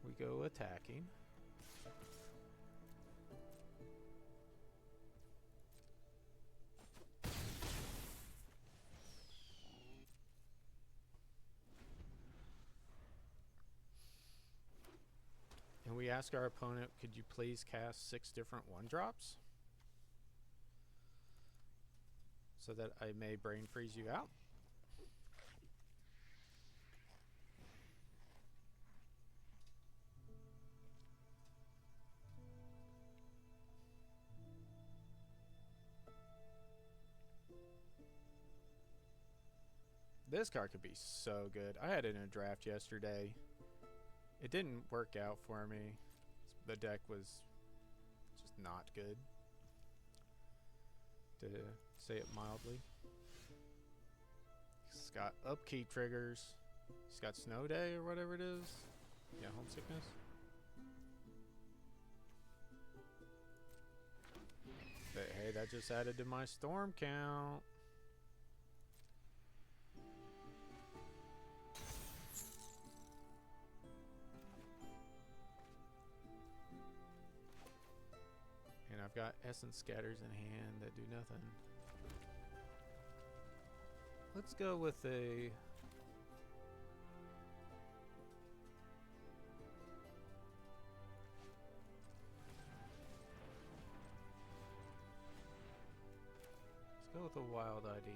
Speaker 1: We go attacking. And we ask our opponent, could you please cast 6 different 1-drops? So that I may brain freeze you out. This card could be so good. I had it in a draft yesterday. It didn't work out for me. The deck was just not good, to say it mildly. It's got upkeep triggers. It's got snow day or whatever it is. Yeah, homesickness. But hey, that just added to my storm count. And I've got Essence Scatters in hand that do nothing. Let's go with a... Let's go with a wild idea.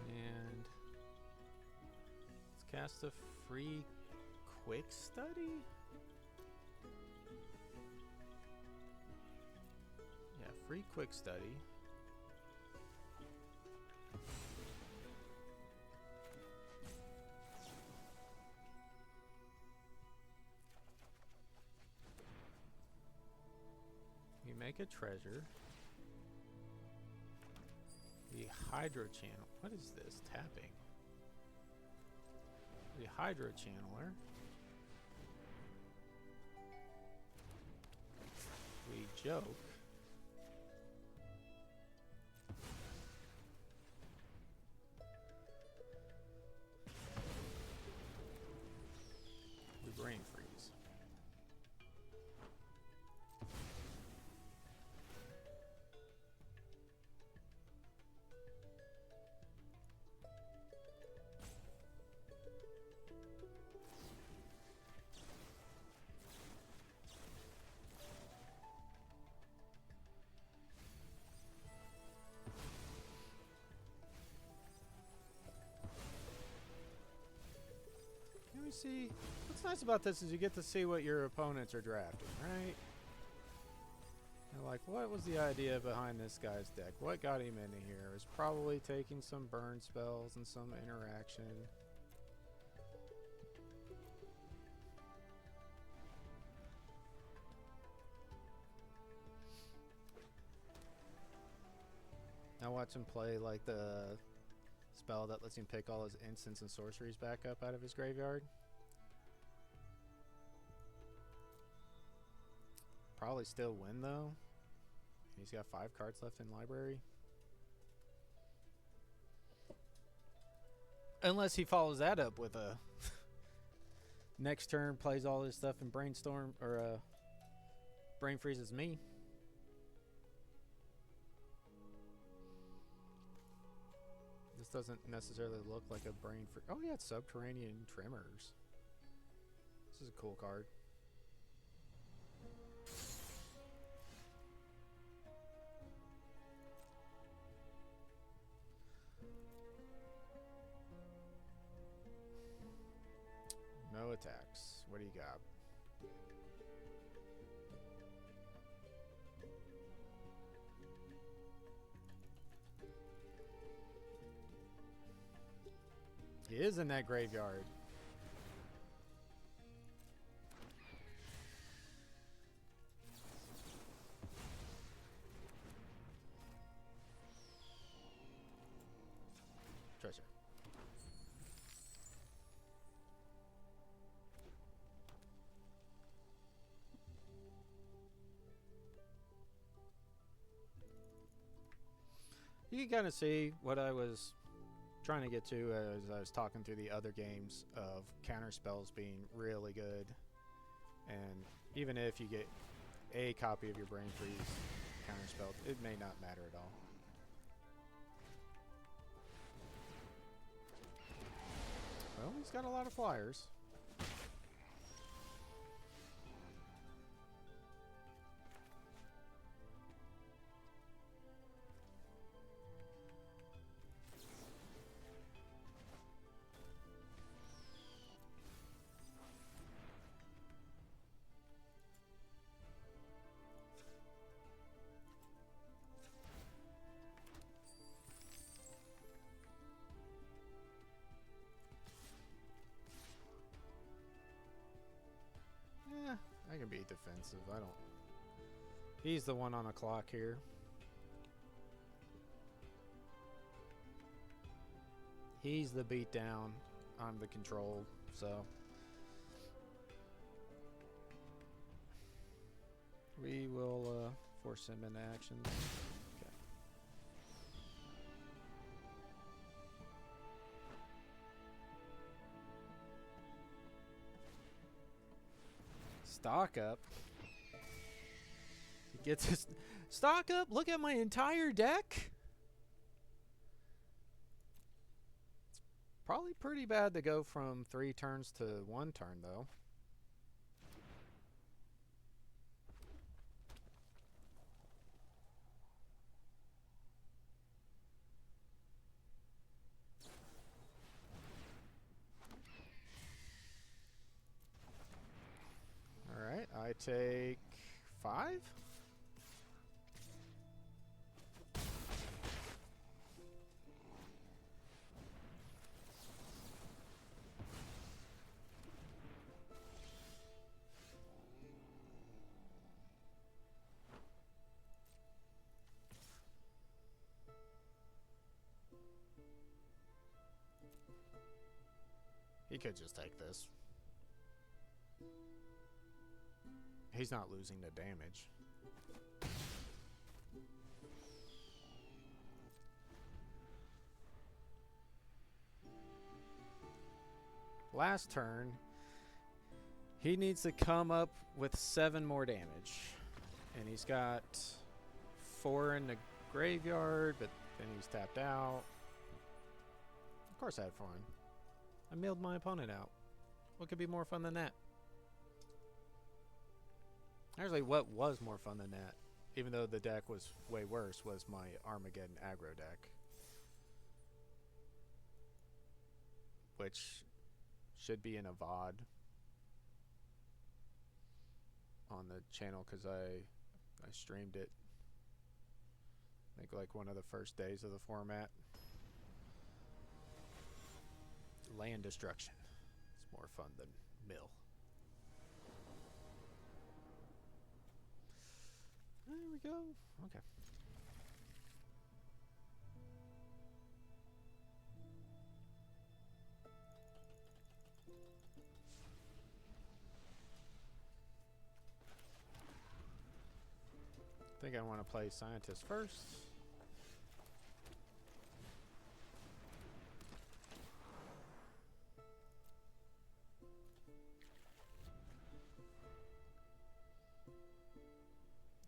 Speaker 1: And let's cast a free quick study? Yeah, free quick study. We make a treasure. The Hydro Channel. What is this? Tapping. The Hydro Channeler. We joke. We brain freeze. Let me see. What's nice about this is you get to see what your opponents are drafting, right? You're like, what was the idea behind this guy's deck? What got him into here? It was probably taking some burn spells and some interaction. I watch him play like the spell that lets him pick all his instants and sorceries back up out of his graveyard. Probably still win though. He's got 5 cards left in library. Unless he follows that up with a next turn plays all his stuff and brainstorm or brain freezes me. This doesn't necessarily look like a brain for. Oh yeah, it's subterranean tremors. This is a cool card. No attacks. What do you got? He is in that graveyard. Treasure. You can kind of see what I was trying to get to as I was talking through the other games of counter spells being really good. And even if you get a copy of your Brain Freeze counter spell, it may not matter at all. Well, he's got a lot of flyers. I can be defensive. I don't. He's the one on the clock here. He's the beatdown. I'm the control. So we will force him into action. Okay. Stock up. He gets his stock up. Look at my entire deck. It's probably pretty bad to go from 3 turns to 1 turn, though. Alright, I take 5. He could just take this. He's not losing the damage. Last turn, he needs to come up with 7 more damage. And he's got 4 in the graveyard, but then he's tapped out. Of course I had fun. I milled my opponent out. What could be more fun than that? Actually, what was more fun than that, even though the deck was way worse, was my Armageddon aggro deck. Which should be in a VOD on the channel because I streamed it. I think like one of the first days of the format. Land destruction. It's more fun than mill. There we go. Okay. I think I want to play scientist first.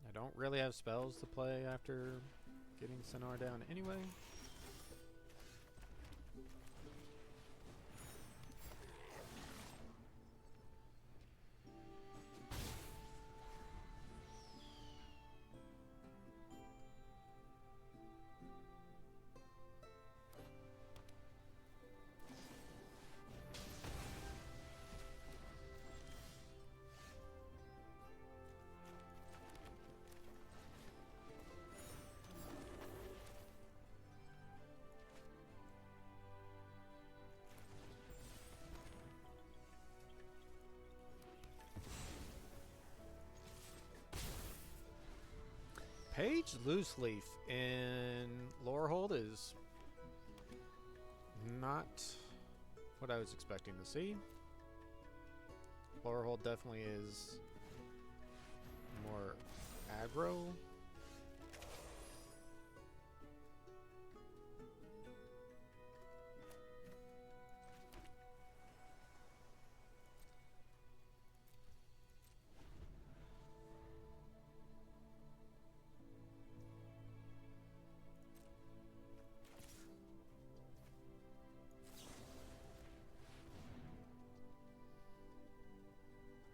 Speaker 1: I don't really have spells to play after getting Sonar down anyway. Mage Loose Leaf in Lorehold is not what I was expecting to see. Lorehold definitely is more aggro.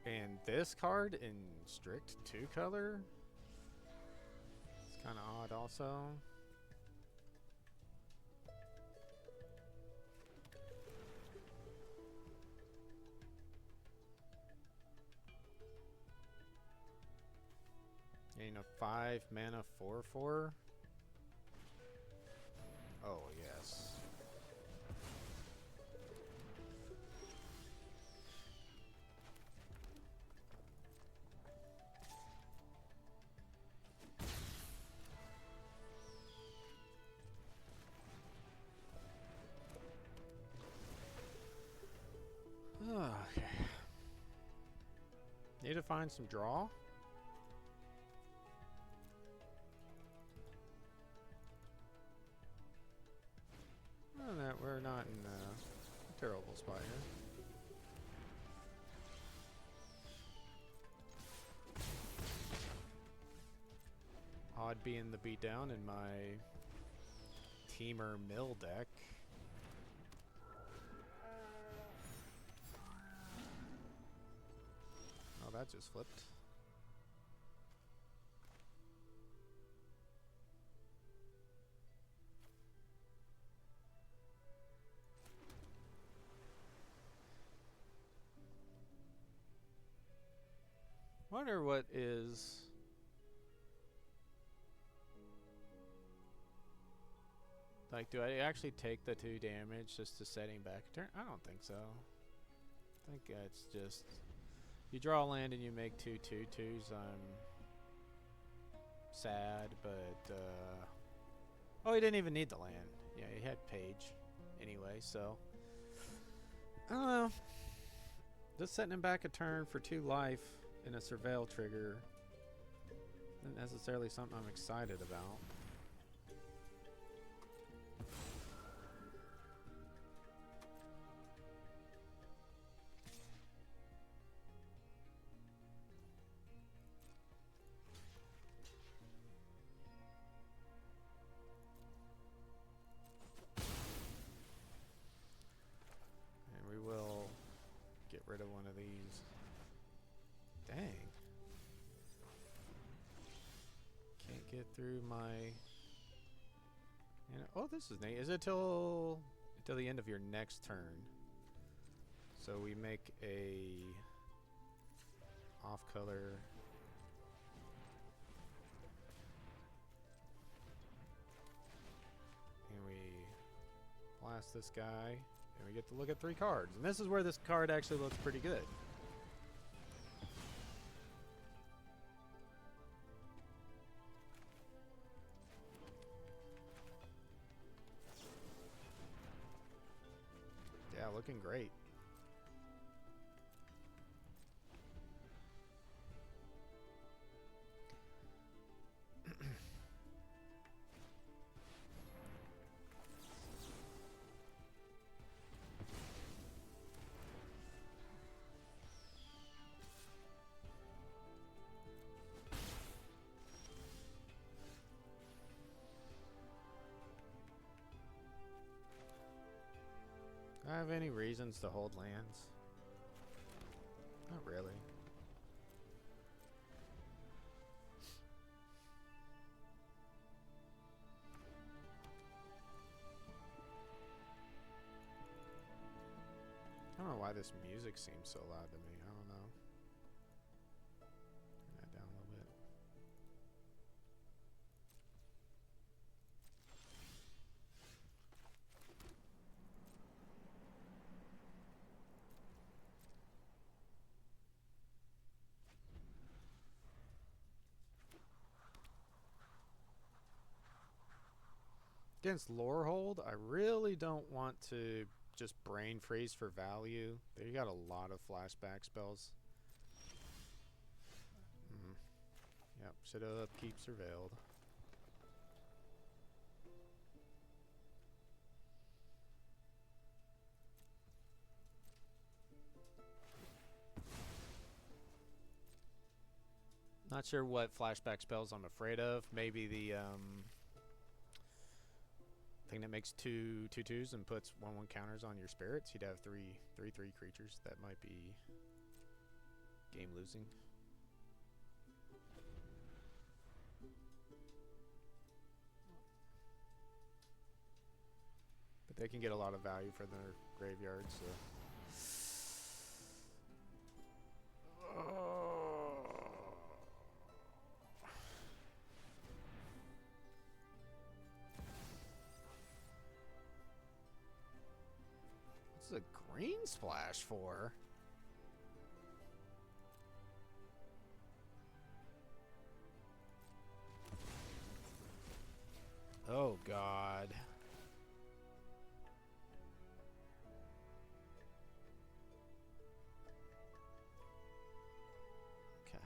Speaker 1: And this card in strict 2-color, it's kind of odd also. Getting a 5 mana 4/4. Oh yes. Okay. Need to find some draw. Well, that we're not in a terrible spot here. Odd being the beatdown in my Teamer Mill deck. Oh, that just flipped. Wonder what is... Like, do I actually take the 2 damage just to setting back a turn? I don't think so. I think it's just... You draw a land and you make 2 2/2s. I'm sad, but... Oh, he didn't even need the land. Yeah, he had Page anyway, so... I don't know. Just setting him back a turn for 2 life in a Surveil trigger isn't necessarily something I'm excited about. And we will get rid of one of these. Dang. Can't get through my... oh, this is neat. Is it till the end of your next turn? So we make a off color. And we blast this guy. And we get to look at 3 cards. And this is where this card actually looks pretty good. Yeah, looking great. Do I have any reasons to hold lands? Not really. I don't know why this music seems so loud to me. I don't know. Turn that down a little bit. Against lore hold, I really don't want to just brain freeze for value. They got a lot of flashback spells. Yep, should have keep surveilled. Not sure what flashback spells I'm afraid of. Maybe the thing that makes 2/2/2s and puts 1/1 counters on your spirits. You'd have 3/3 creatures. That might be game losing. But they can get a lot of value for their graveyard, so. What's a green splash for? Oh God. Okay.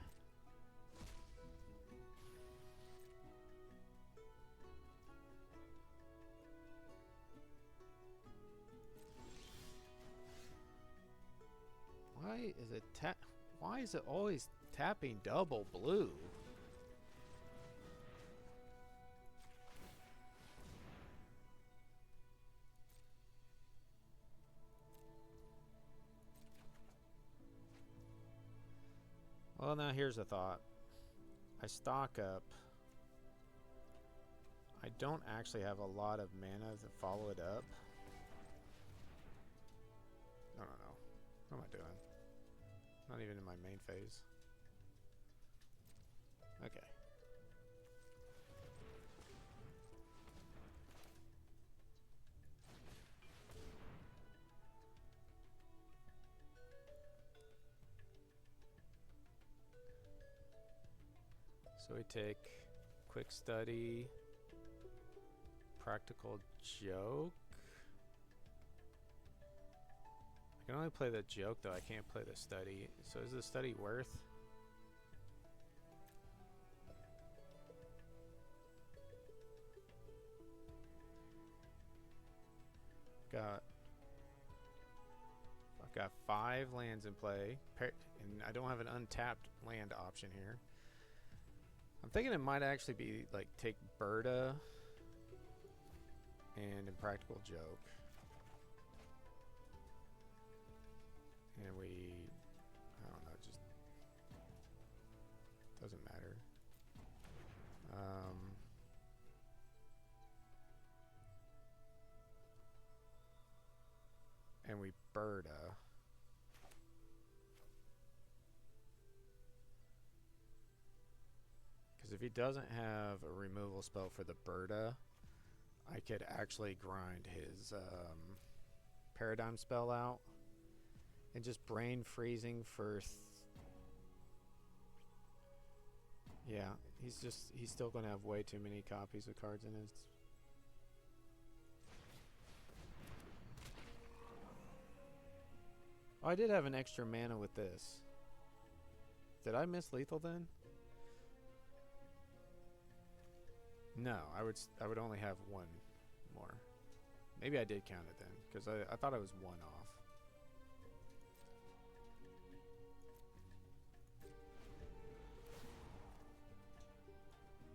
Speaker 1: Why is it always tapping double blue? Well, now here's a thought. I stock up. I don't actually have a lot of mana to follow it up. No. What am I doing? Not even in my main phase. Okay. So we take quick study, practical joke. I can only play the joke though, I can't play the study. So is the study worth? I've got 5 lands in play, and I don't have an untapped land option here. I'm thinking it might actually be like take Berta and Impractical Joke. And we, I don't know, just doesn't matter. And we Berta. Because if he doesn't have a removal spell for the Berta, I could actually grind his Paradigm spell out. And just brain freezing for... yeah, he's still going to have way too many copies of cards in his... Oh, I did have an extra mana with this. Did I miss lethal then? No, I would only have 1 more. Maybe I did count it then, because I thought I was 1 off.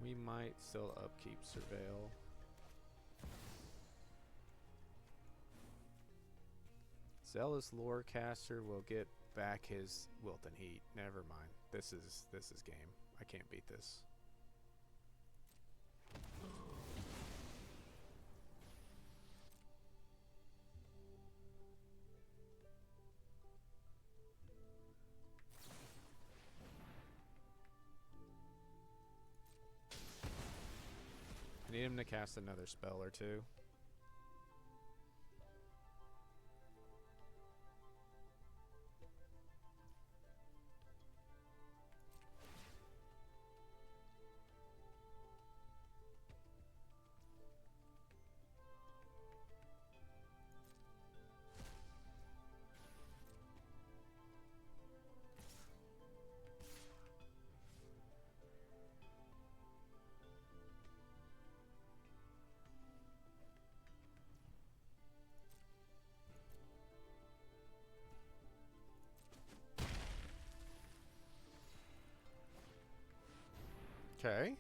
Speaker 1: We might still upkeep Surveil. Zealous Lorecaster will get back his Wilton Heat. Never mind. This is game. I can't beat this. I need him to cast another spell or two. Okay.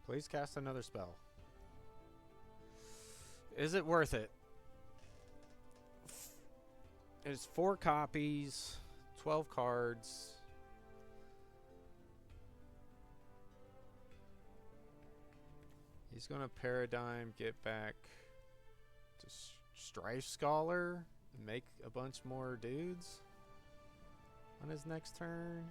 Speaker 1: Please cast another spell. Is it worth it? It's 4 copies, 12 cards. He's going to Paradigm, get back to Strife Scholar, and make a bunch more dudes on his next turn.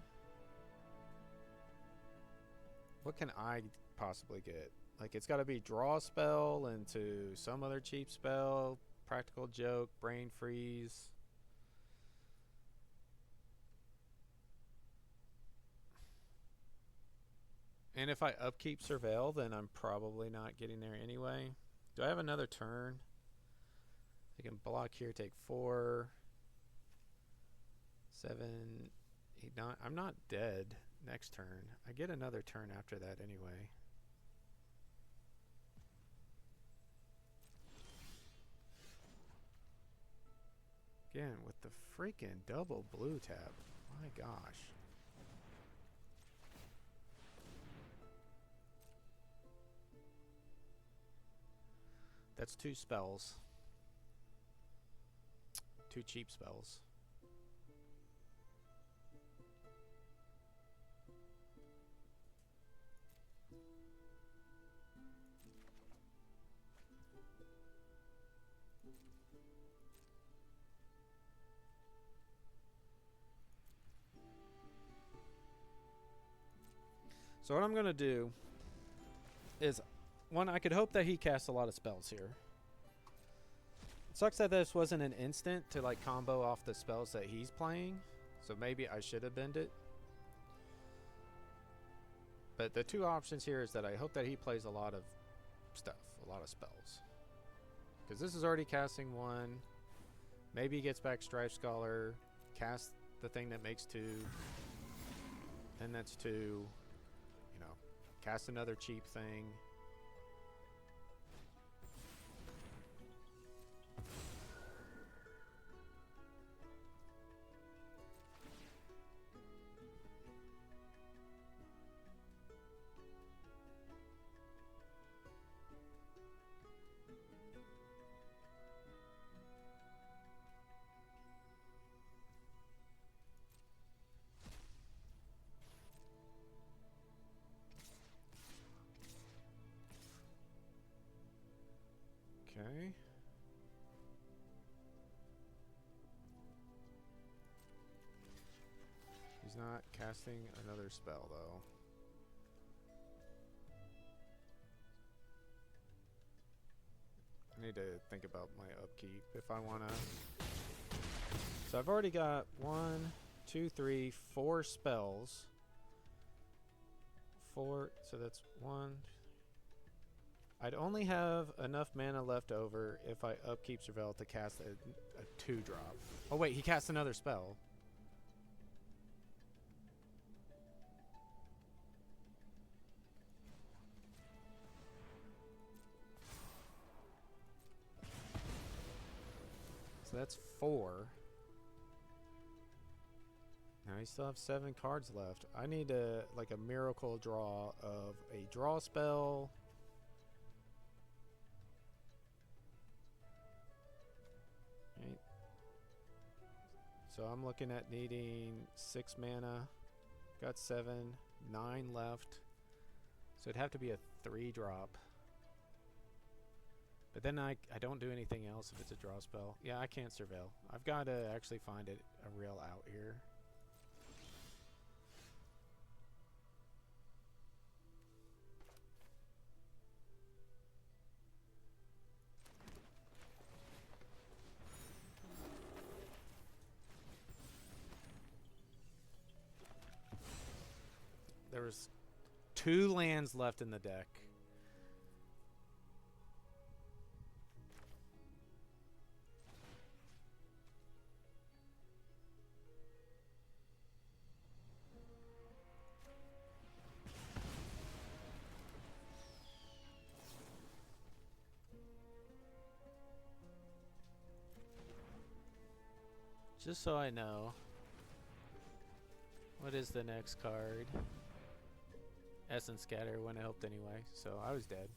Speaker 1: What can I possibly get? Like, it's got to be draw spell into some other cheap spell, practical joke, brain freeze. And if I upkeep Surveil, then I'm probably not getting there anyway. Do I have another turn? I can block here, take 4, 7, 8, 9. I'm not dead next turn. I get another turn after that anyway. Again, with the freaking double blue tap. My gosh. That's 2 spells. 2 cheap spells. So what I'm going to do is, one, I could hope that he casts a lot of spells here. It sucks that this wasn't an instant to like combo off the spells that he's playing, so maybe I should have bend it. But the 2 options here is that I hope that he plays a lot of stuff, a lot of spells. Because this is already casting 1. Maybe he gets back Strife Scholar, casts the thing that makes 2, then that's 2, you know, cast another cheap thing. Okay. He's not casting another spell, though. I need to think about my upkeep if I want to. So I've already got 1, 2, 3, 4 spells. 4, so that's 1. I'd only have enough mana left over if I upkeep Surveil to cast a 2-drop. Oh wait, he cast another spell. So that's 4. Now you still have 7 cards left. I need like a miracle draw of a draw spell. Right. So I'm looking at needing 6 mana. Got 7, 9 left. So it'd have to be a 3-drop. But then I don't do anything else if it's a draw spell. Yeah, I can't Surveil. I've got to actually find it a real out here. There was 2 lands left in the deck. Just so I know. What is the next card? Essence Scatter wouldn't have helped anyway, so I was dead.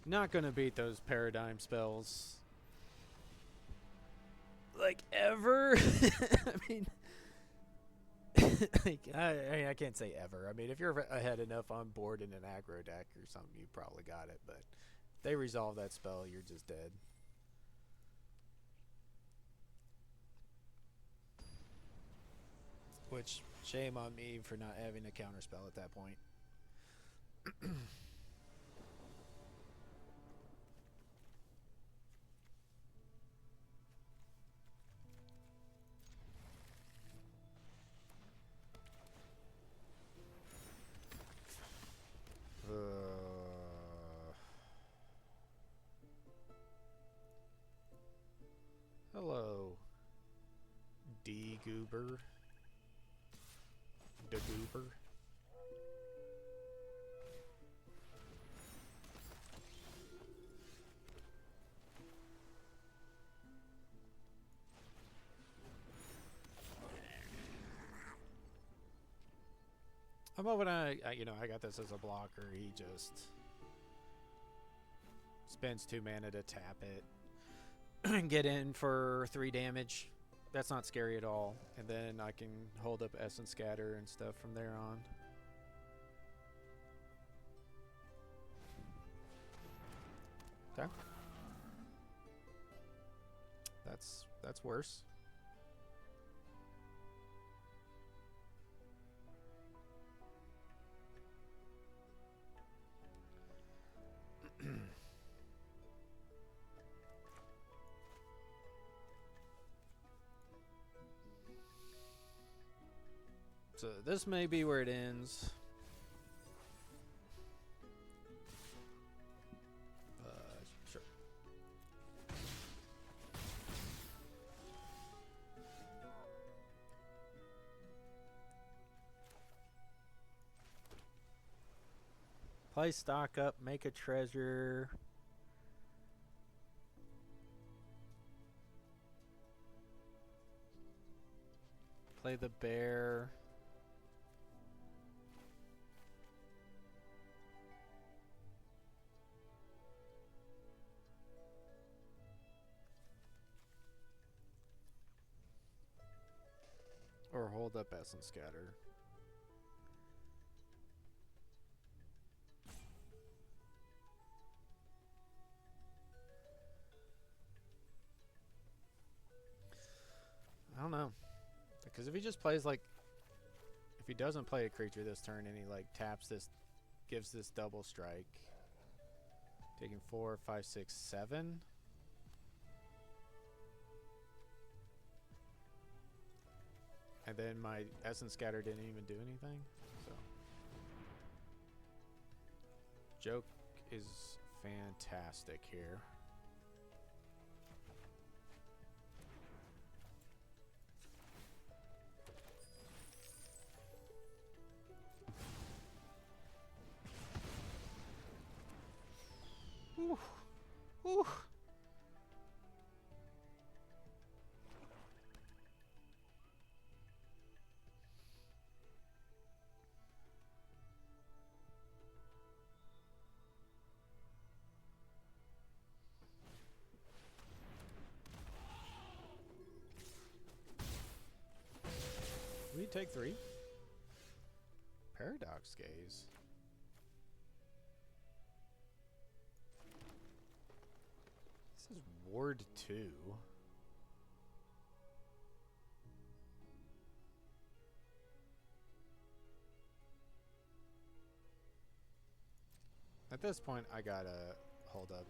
Speaker 1: Not gonna beat those paradigm spells. Like, ever? I mean, like, I can't say ever. I mean, if you're ahead enough on board in an aggro deck or something, you probably got it. But if they resolve that spell, you're just dead. Which, shame on me for not having a counterspell at that point. Hello, D-Goober. D-Goober. I'm hoping I got this as a blocker. He just spends 2 mana to tap it and get in for 3 damage. That's not scary at all. And then I can hold up Essence Scatter and stuff from there on. Okay. That's worse. So this may be where it ends. Sure. Play stock up, make a treasure. Play the bear. Or hold up Essence Scatter. I don't know. Because if he just plays like... If he doesn't play a creature this turn and he like taps this... Gives this double strike. Taking 4, 5, 6, 7. And then my Essence Scatter didn't even do anything. So joke is fantastic here. Ooh. Ooh. We take 3. Paradox Gaze. This is Ward 2. At this point, I gotta hold up.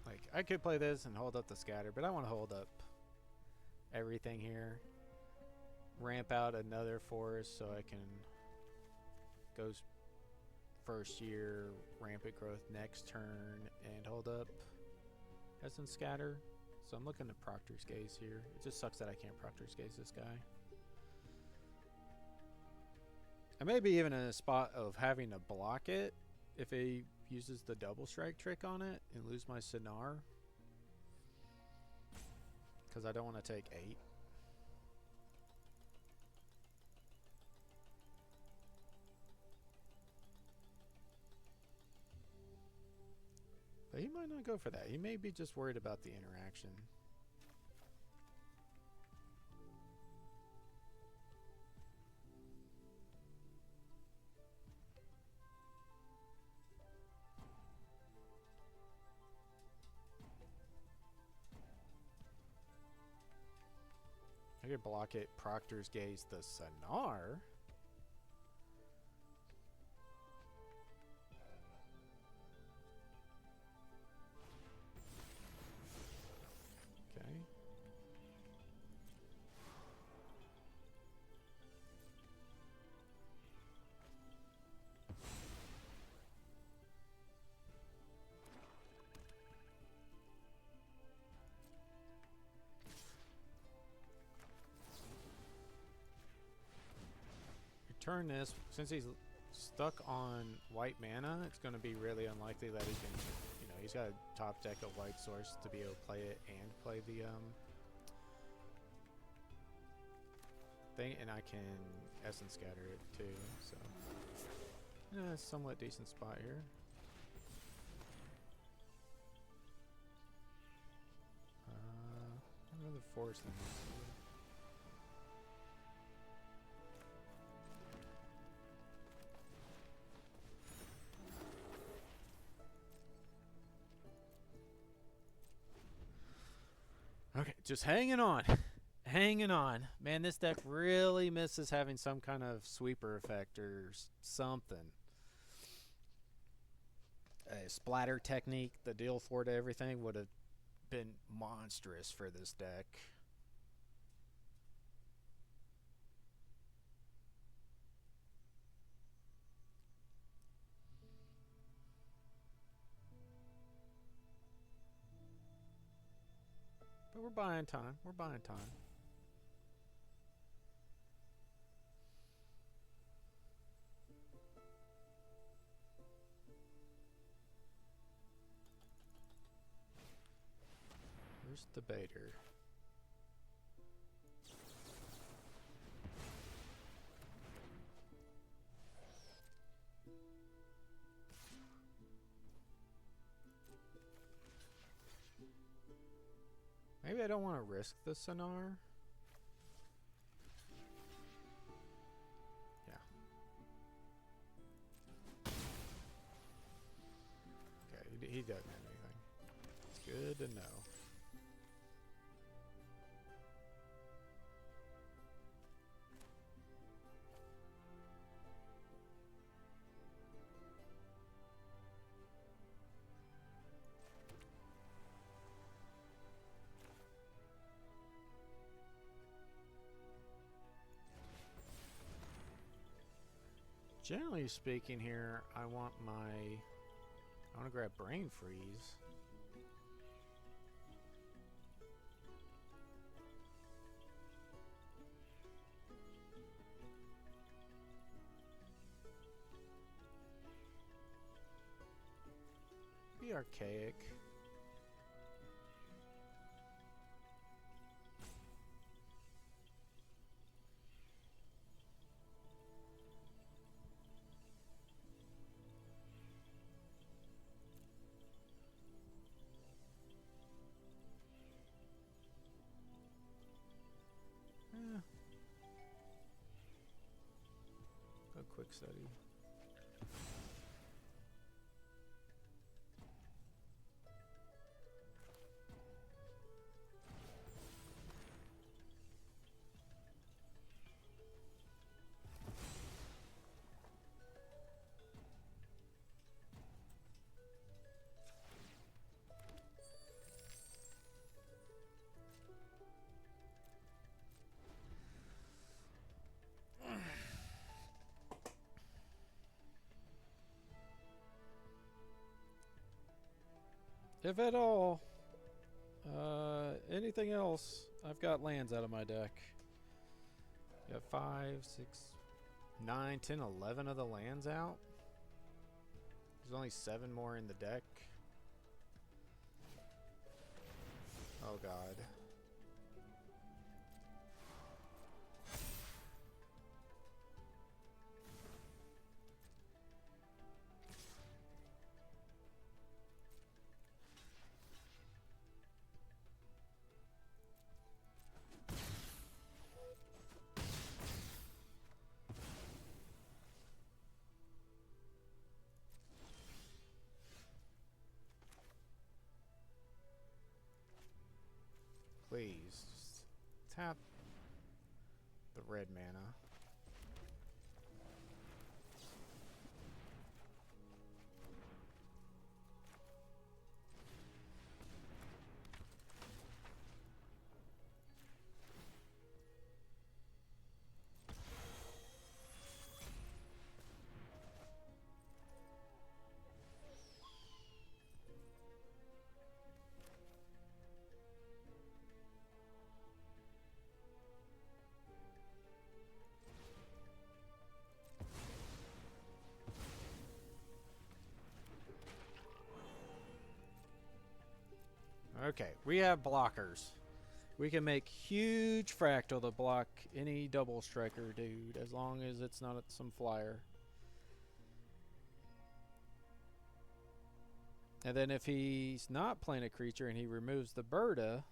Speaker 1: Like, I could play this and hold up the scatter, but I want to hold up everything here. Ramp out another forest so I can go first year, rampant growth next turn, and hold up. Essence scatter. So I'm looking at Proctor's Gaze here. It just sucks that I can't Proctor's Gaze this guy. I may be even in a spot of having to block it if he uses the double strike trick on it and lose my Sonar. Because I don't want to take 8. But he might not go for that. He may be just worried about the interaction. I could block it, Proctor's Gaze the Sonar. Okay. Turn this, since he's stuck on white mana, it's going to be really unlikely that he can, you know, he's got a top deck of white source to be able to play it and play the thing, and I can Essence Scatter it too, so somewhat decent spot here. Another force thing. Okay, just hanging on. Hanging on. Man, this deck really misses having some kind of sweeper effect or something. A splatter technique, the deal 4 to everything would have been monstrous for this deck. But we're buying time. We're buying time. Where's the baiter? Maybe I don't want to risk the Sonar. Yeah. Okay, he doesn't have anything. It's good to know. Generally speaking here, I want to grab Brain Freeze. Be Archaic. Go quick study.
Speaker 2: if at all. Anything else? I've got lands out of my deck.
Speaker 1: Got 5, 6, 9, 10, 11 of the lands out. There's only 7 more in the deck. Oh god. Please, just tap the red mana. Okay, we have blockers. We can make huge fractal to block any double striker dude, as long as it's not some flyer. And then if he's not playing a creature and he removes the Berta,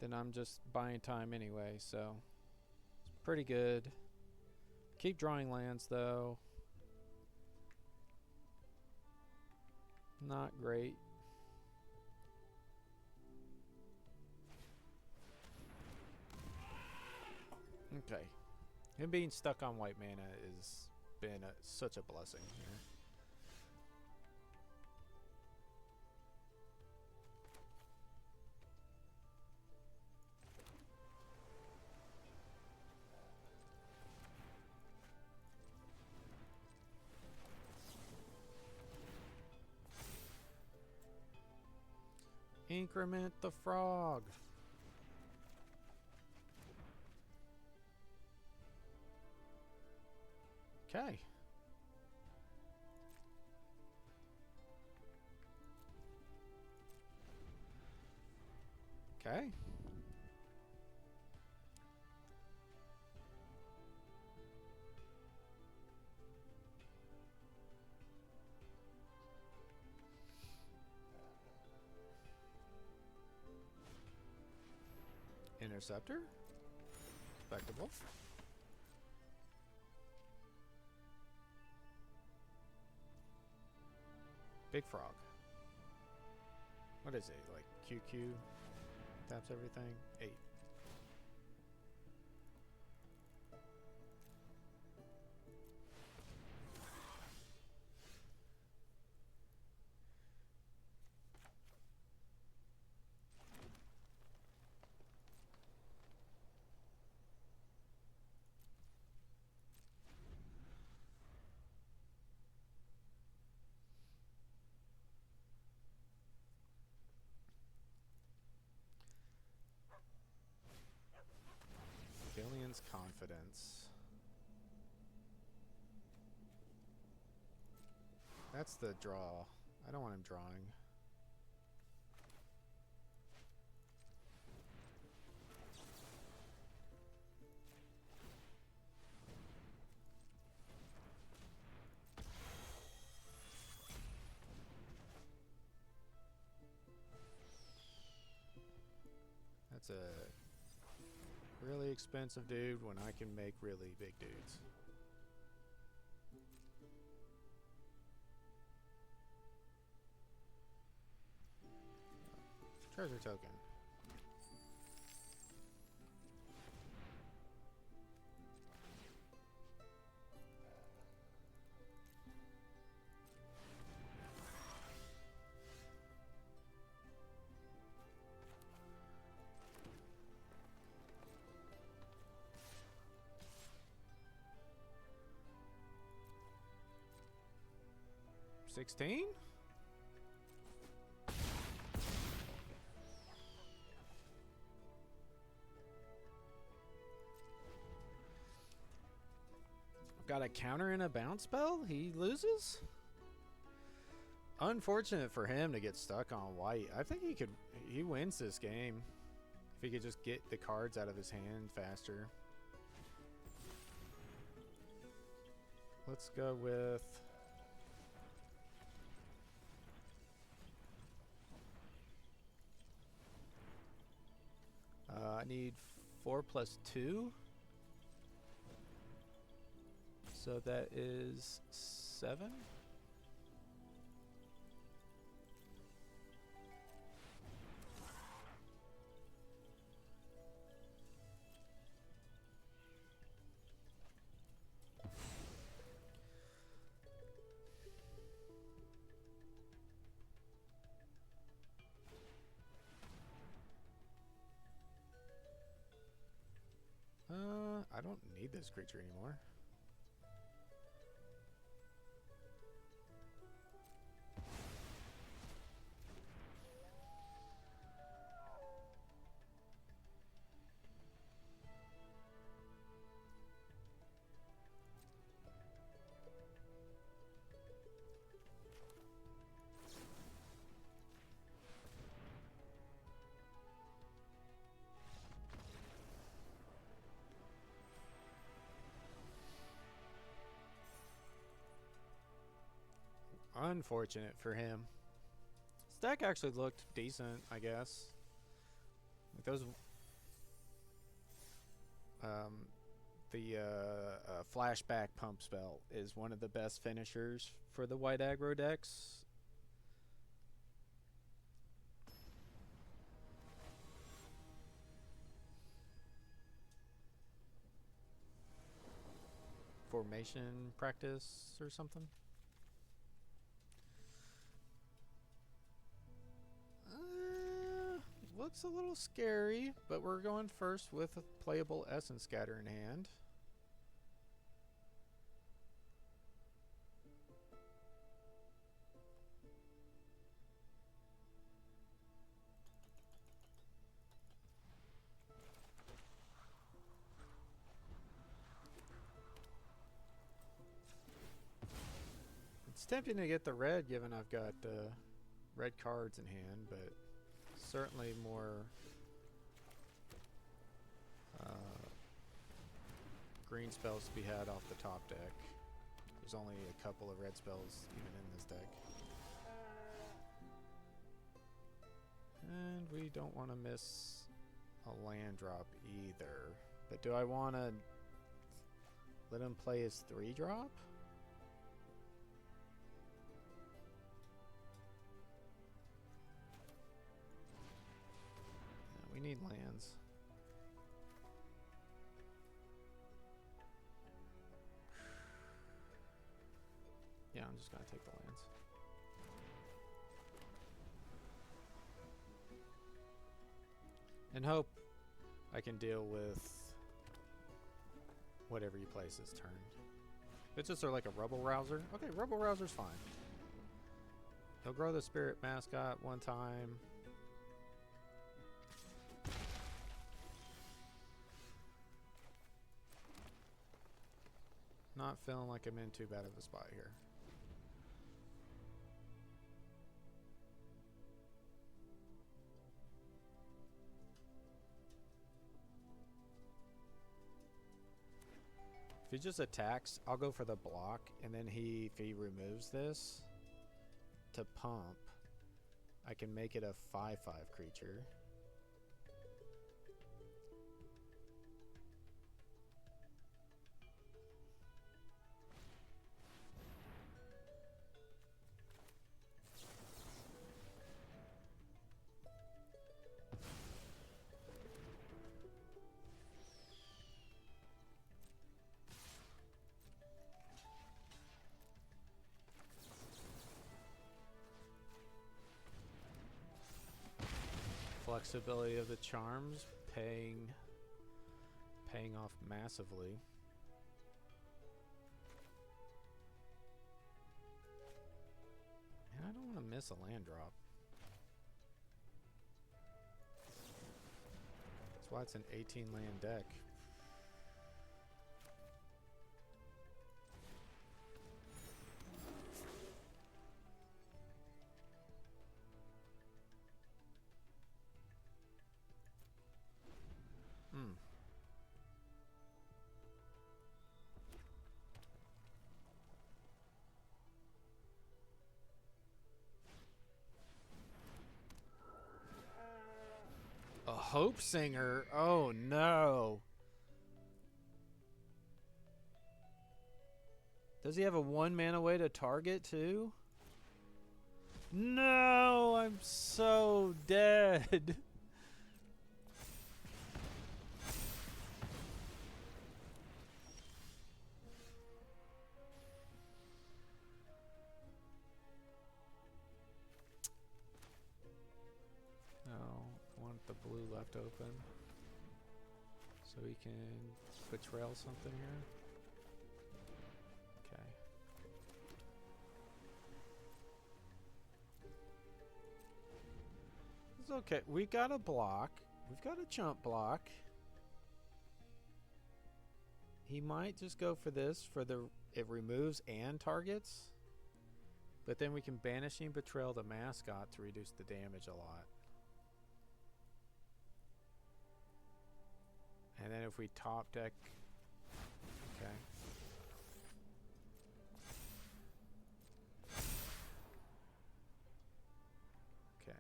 Speaker 1: then I'm just buying time anyway, so it's pretty good. Keep drawing lands though. Not great. Okay. Him being stuck on white mana has been such a blessing here. Increment the frog. Okay. Okay. Interceptor. Respectable. Big frog. What is it? Like QQ? Taps everything? 8. Gillian's Confidence. That's the draw. I don't want him drawing. That's a really expensive dude when I can make really big dudes. Treasure token. $16?
Speaker 2: got a counter and a bounce spell? He loses?
Speaker 1: Unfortunate for him to get stuck on white. I think he wins this game. If he could just get the cards out of his hand faster. Let's go with... I need 4 plus 2. So that is 7. I don't need this creature anymore. Unfortunate for him. His deck actually looked decent, I guess. Like those, flashback pump spell is one of the best finishers for the white aggro decks. Formation practice or something. Looks a little scary, but we're going first with a playable Essence Scatter in hand. It's tempting to get the red given I've got red cards in hand, but certainly more green spells to be had off the top deck. There's only a couple of red spells even in this deck. And we don't want to miss a land drop either. But do I want to let him play his 3-drop? We need lands. Yeah, I'm just gonna take the lands. And hope I can deal with whatever he plays this turn. If it's just like a Rubble Rouser, okay, Rubble Rouser's fine. He'll grow the Spirit Mascot one time. Not feeling like I'm in too bad of a spot here. If he just attacks, I'll go for the block, and then if he removes this to pump, I can make it a 5/5 creature. Flexibility of the charms paying off massively. And I don't want to miss a land drop. That's why it's an 18 land deck.
Speaker 2: Hope Singer. Oh no. Does he have a 1-mana way to target too? No, I'm so dead. No, I want the blue left open. So we can betrayal something here. Okay. It's okay. We got a block. We've got a jump block. He might just go for this for the it removes and targets. But then we can Banishing Betrayal the mascot to reduce the damage a lot. And then if we top deck, okay. Okay.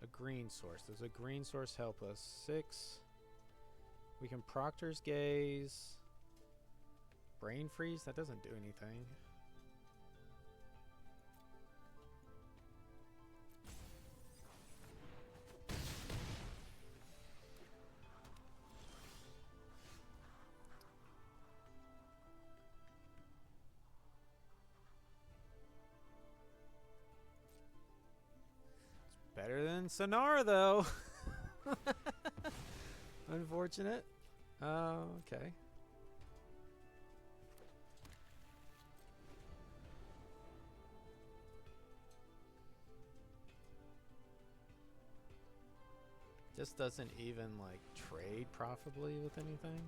Speaker 2: A green source. Does a green source help us? 6. We can Proctor's Gaze. Brain Freeze? That doesn't do anything. It's better than Sonar, though. Unfortunate. Okay. This doesn't even, like, trade profitably with anything.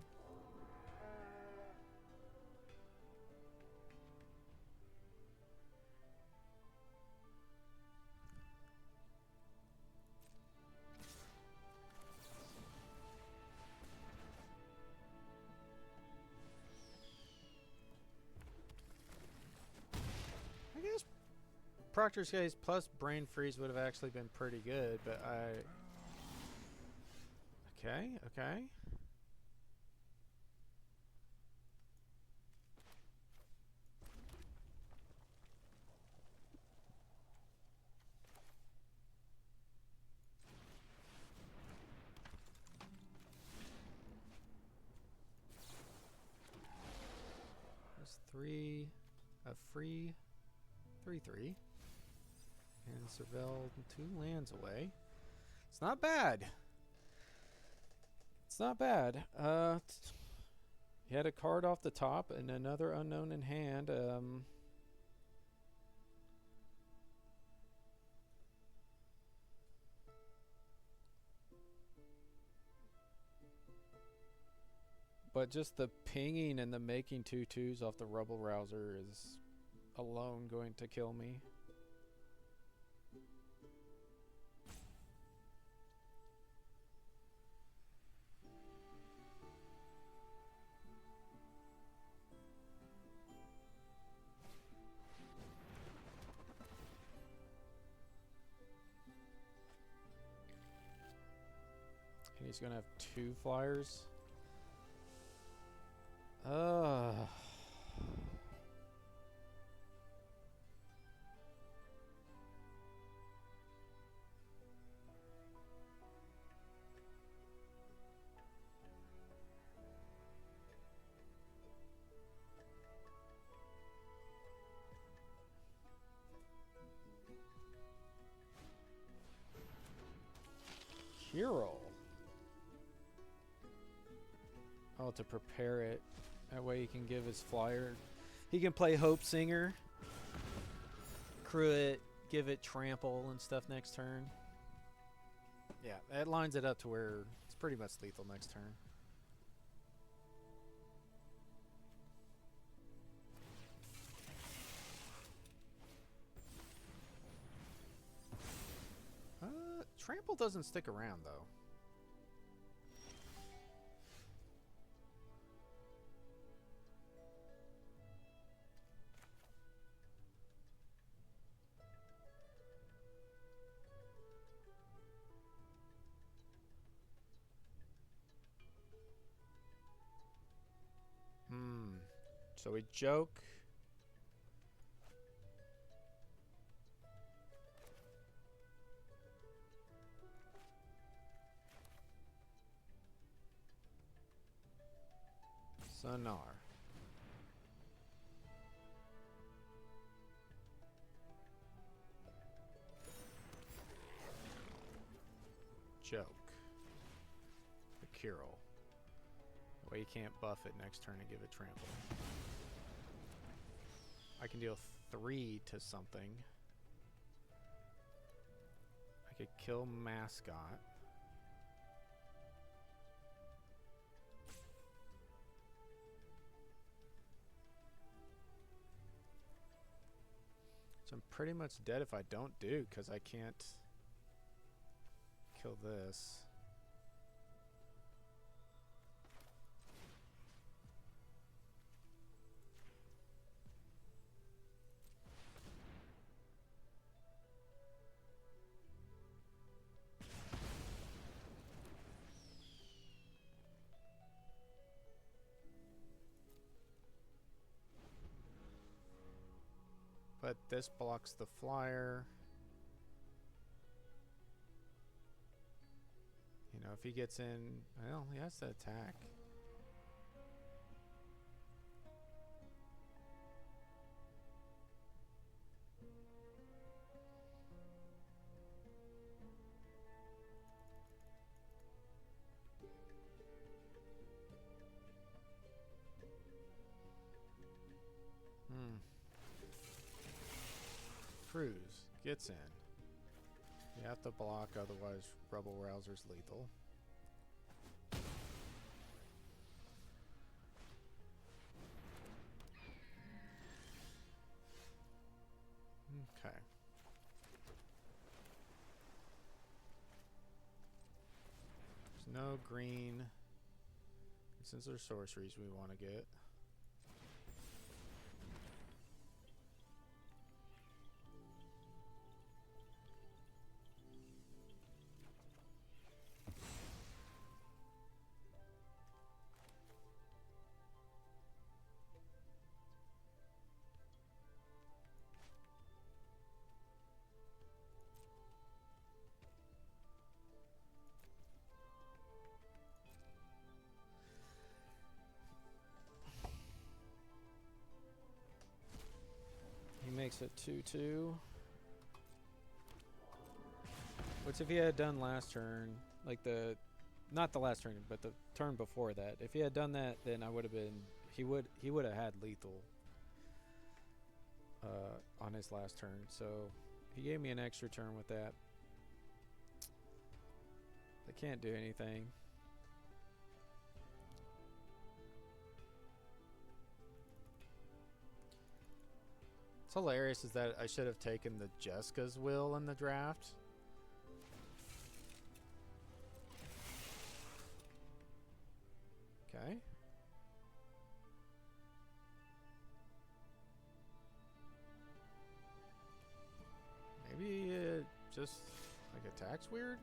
Speaker 2: I guess Proctor's Gaze plus Brain Freeze would have actually been pretty good, but Okay, okay. There's 3, a free 3/3, and Cervelle 2 lands away. It's not bad. It's not bad. He had a card off the top and another unknown in hand. But just the pinging and the making 2/2s off the Rubble Rouser is alone going to kill me. And he's going to have 2 flyers. Hero. Oh, to prepare it. That way he can give his flyer. He can play Hope Singer, crew it, give it trample and stuff next turn. Yeah, that lines it up to where it's pretty much lethal next turn. Trample doesn't stick around though.
Speaker 1: So we joke. Sonar. Joke. The Curel. That way you can't buff it next turn and give it trample. I can deal 3 to something. I could kill Mascot. So I'm pretty much dead if I don't do, because I can't kill this. But this blocks the flyer. You know, if he gets in, well, he has to attack. Cruise gets in. You have to block, otherwise Rebel Rouser's lethal. Okay. There's no green. Since there's sorceries we want to get. Makes it 2/2. Which if he had done last turn, like not the last turn, but the turn before that, if he had done that, then I would have been, he would have had lethal on his last turn. So he gave me an extra turn with that. I can't do anything. What's hilarious is that I should have taken the Jessica's Will in the draft. Okay. Maybe it just like attacks weird?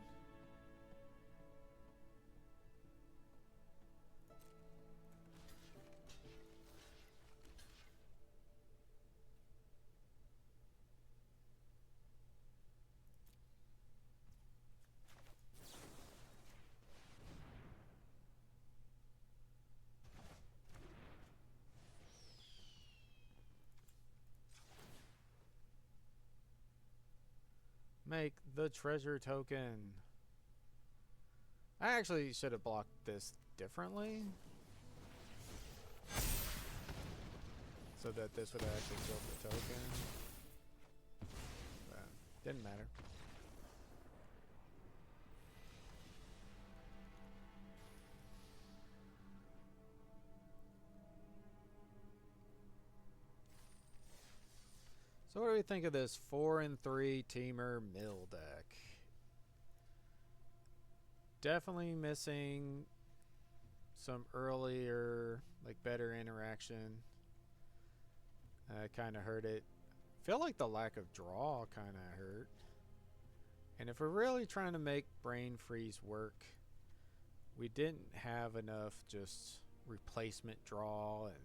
Speaker 1: Make the treasure token. I actually should have blocked this differently. So that this would actually kill the token. But didn't matter. So what do we think of this 4-3 Teamer mill deck? Definitely missing some earlier, like better interaction. Kind of hurt it. Feel like the lack of draw kind of hurt. And if we're really trying to make Brain Freeze work, we didn't have enough just replacement draw and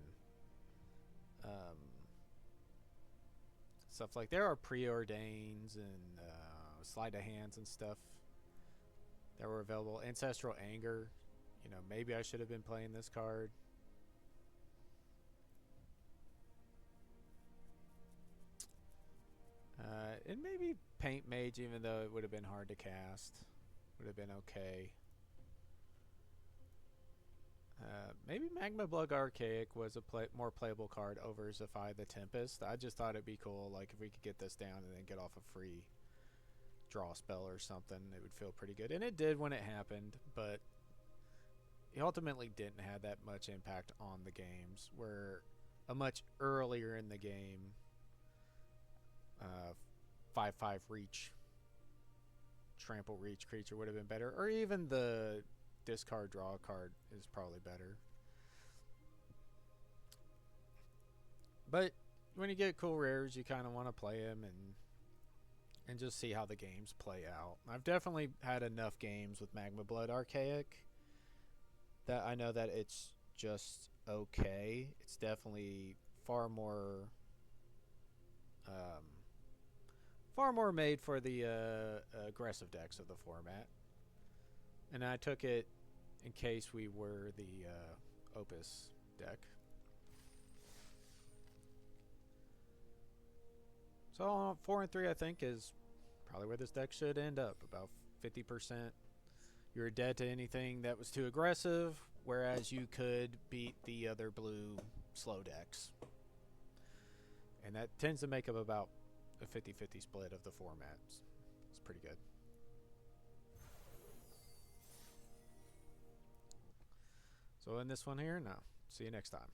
Speaker 2: stuff like there are preordains and sleight of hands and stuff that were available. Ancestral Anger, you know, maybe I should have been playing this card. And maybe Paint Mage, even though it would have been hard to cast, would have been okay. Maybe Magma Blood Archaic was a more playable card over Zephi the Tempest. I just thought it'd be cool, like, if we could get this down and then get off a free draw spell or something, it would feel pretty good. And it did when it happened, but it ultimately didn't have that much impact on the games, where a much earlier in the game 5/5 reach, trample reach creature would have been better, or even the discard draw card is probably better. But when you get cool rares, you kind of want to play them and just see how the games play out. I've definitely had enough games with Magma Blood Archaic that I know that it's just okay. It's definitely far more made for the aggressive decks of the format. And I took it in case we were the Opus deck. So 4 and 3, I think, is probably where this deck should end up. About 50%. You're dead to anything that was too aggressive, whereas you could beat the other blue slow decks. And that tends to make up about a 50-50 split of the formats. It's pretty good. So in this one here, no. See you next time.